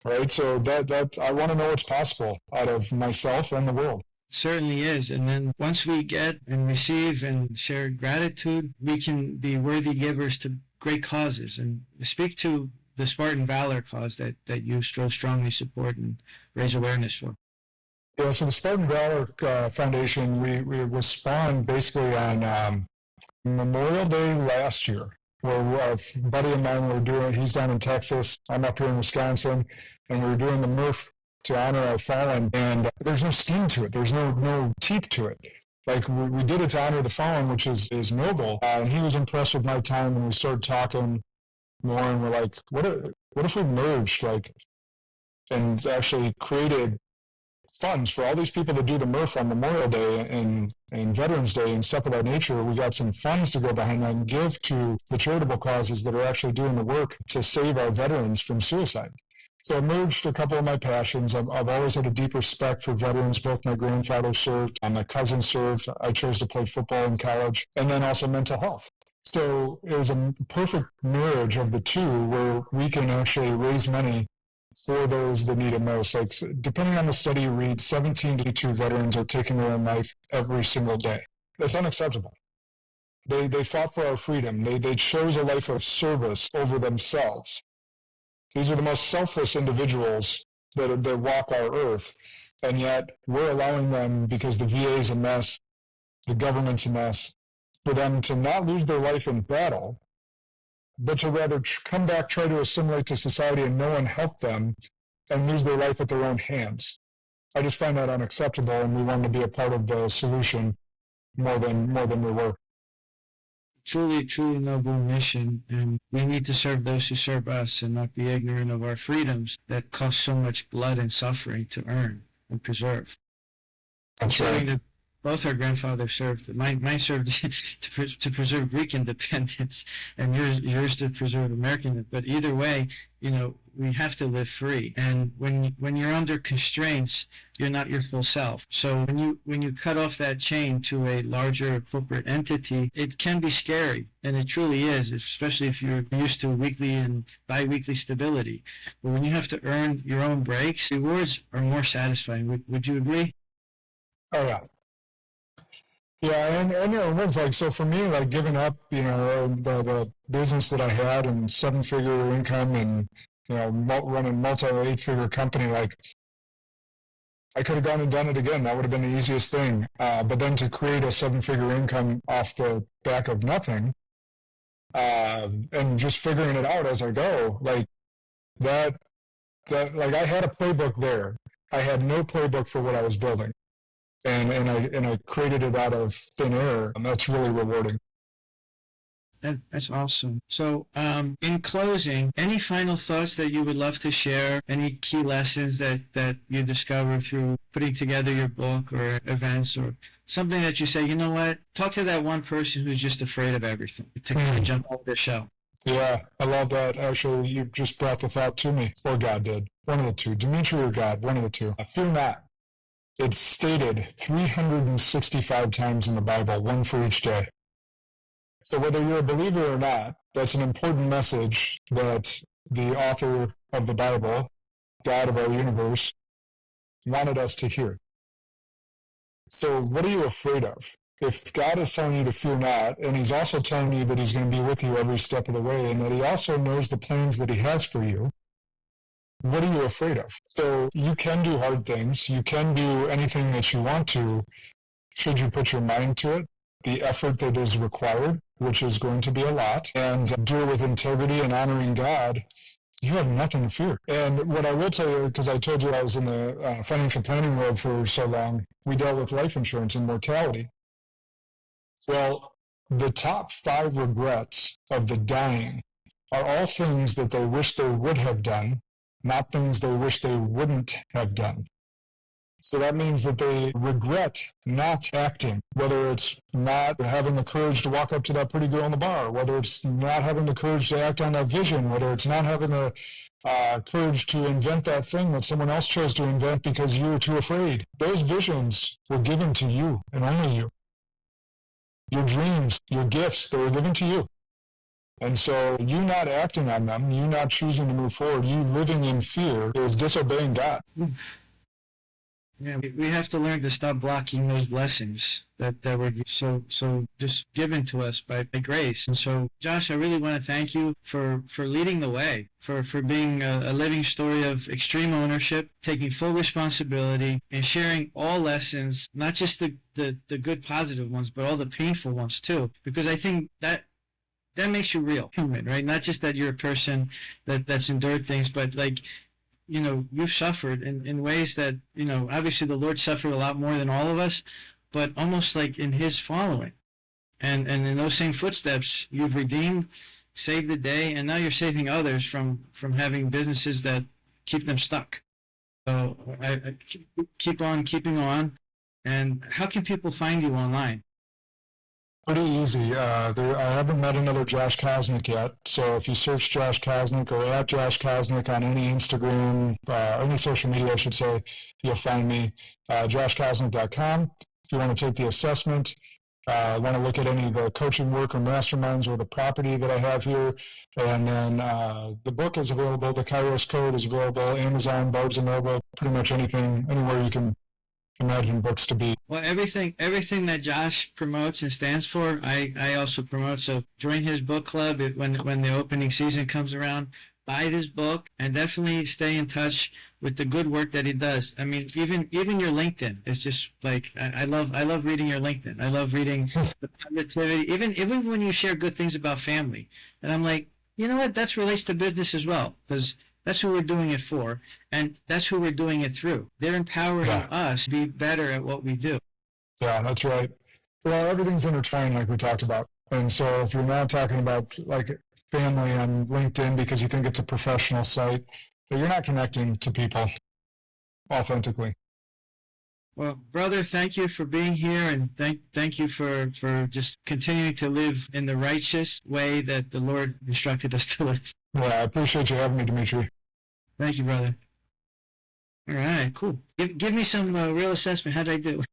Right, so that I want to know what's possible out of myself and the world. Certainly is. And then once we get and receive and share gratitude, we can be worthy givers to great causes and speak to the Spartan Valor cause that you so strongly support and raise awareness for. Yeah, so the Spartan Valor Foundation, we was spawned basically on Memorial Day last year, where a buddy of mine he's down in Texas, I'm up here in Wisconsin, and we were doing the Murph to honor our fallen, and there's no skin to it. There's no teeth to it. Like, we did it to honor the fallen, which is noble, and he was impressed with my time, and we started talking more, and we're like, what if we merged, and actually created funds for all these people that do the Murph on Memorial Day and Veterans Day and stuff of that nature. We got some funds to go behind that and give to the charitable causes that are actually doing the work to save our veterans from suicide. So I merged a couple of my passions. I've always had a deep respect for veterans. Both my grandfather served, and my cousin served. I chose to play football in college, and then also mental health. So it was a perfect marriage of the two where we can actually raise money for those that need it most. Like, depending on the study you read, 17 to 22 veterans are taking their own life every single day. That's unacceptable. They fought for our freedom. They chose a life of service over themselves. These are the most selfless individuals that walk our earth, and yet we're allowing them, because the VA is a mess, the government's a mess, for them to not lose their life in battle, but to rather come back, try to assimilate to society, and no one help them, and lose their life at their own hands. I just find that unacceptable, and we want to be a part of the solution more than we were. Truly noble mission, and we need to serve those who serve us and not be ignorant of our freedoms that cost so much blood and suffering to earn and preserve. That's right. both our grandfathers served. Mine served to preserve Greek independence, and yours to preserve American. But either way, we have to live free. And when you're under constraints, you're not your full self. So when you cut off that chain to a larger corporate entity, it can be scary, and it truly is, especially if you're used to weekly and bi-weekly stability. But when you have to earn your own breaks, rewards are more satisfying. Would you agree? Oh yeah. Yeah, and it's like, so for me, like giving up, the business that I had and 7-figure income and, running multi-8-figure company, like I could have gone and done it again. That would have been the easiest thing. But then to create a 7-figure income off the back of nothing, and just figuring it out as I go, like like I had a playbook there. I had no playbook for what I was building. And I created it out of thin air, and that's really rewarding. That's awesome. So, in closing, any final thoughts that you would love to share? Any key lessons that you discovered through putting together your book or events, or something that you say, you know what? Talk to that one person who's just afraid of everything to kind of jump off their shell. Yeah, I love that. Actually, you just brought the thought to me. Or God did. One of the two. Demetri or God, one of the two. Fear not. It's stated 365 times in the Bible, one for each day. So whether you're a believer or not, that's an important message that the author of the Bible, God of our universe, wanted us to hear. So what are you afraid of? If God is telling you to fear not, and he's also telling you that he's going to be with you every step of the way, and that he also knows the plans that he has for you, what are you afraid of? So you can do hard things. You can do anything that you want to, should you put your mind to it, the effort that is required, which is going to be a lot, and do it with integrity and honoring God. You have nothing to fear. And what I will tell you, because I told you I was in the financial planning world for so long, we dealt with life insurance and mortality. Well, the top 5 regrets of the dying are all things that they wish they would have done, not things they wish they wouldn't have done. So that means that they regret not acting, whether it's not having the courage to walk up to that pretty girl in the bar, whether it's not having the courage to act on that vision, whether it's not having the courage to invent that thing that someone else chose to invent because you were too afraid. Those visions were given to you and only you. Your dreams, your gifts, they were given to you. And so you not acting on them, you not choosing to move forward, you living in fear is disobeying God. Yeah, we have to learn to stop blocking those blessings that were so just given to us by grace. And so, Josh, I really want to thank you for leading the way, for being a living story of extreme ownership, taking full responsibility, and sharing all lessons, not just the good positive ones, but all the painful ones too. Because I think that makes you real human, right? Not just that you're a person that's endured things, but like, you've suffered in ways that, obviously the Lord suffered a lot more than all of us, but almost like in his following. And in those same footsteps, you've redeemed, saved the day, and now you're saving others from having businesses that keep them stuck. So I keep on keeping on. And how can people find you online? Pretty easy. I haven't met another Josh Kosnick yet. So if you search Josh Kosnick or at Josh Kosnick on any Instagram, any social media, I should say, you'll find me. JoshKosnick.com. If you want to take the assessment, want to look at any of the coaching work or masterminds or the property that I have here. And then the book is available. The Kairos Code is available. Amazon, Barnes & Noble, pretty much anything, anywhere you can imagine books to be. Well, everything that Josh promotes and stands for, I also promote. So join his book club when the opening season comes around. Buy this book and definitely stay in touch with the good work that he does. I mean, even your LinkedIn is just like I love reading your LinkedIn. I love reading the positivity, even when you share good things about family. And I'm like, you know what? That relates to business as well, because that's who we're doing it for, and that's who we're doing it through. They're empowering us to be better at what we do. Yeah, that's right. Well, everything's intertwined, like we talked about. And so if you're not talking about like family on LinkedIn because you think it's a professional site, you're not connecting to people authentically. Well, brother, thank you for being here, and thank you for just continuing to live in the righteous way that the Lord instructed us to live. Yeah, I appreciate you having me, Demetri. Thank you, brother. All right, cool. Give me some real assessment. How did I do?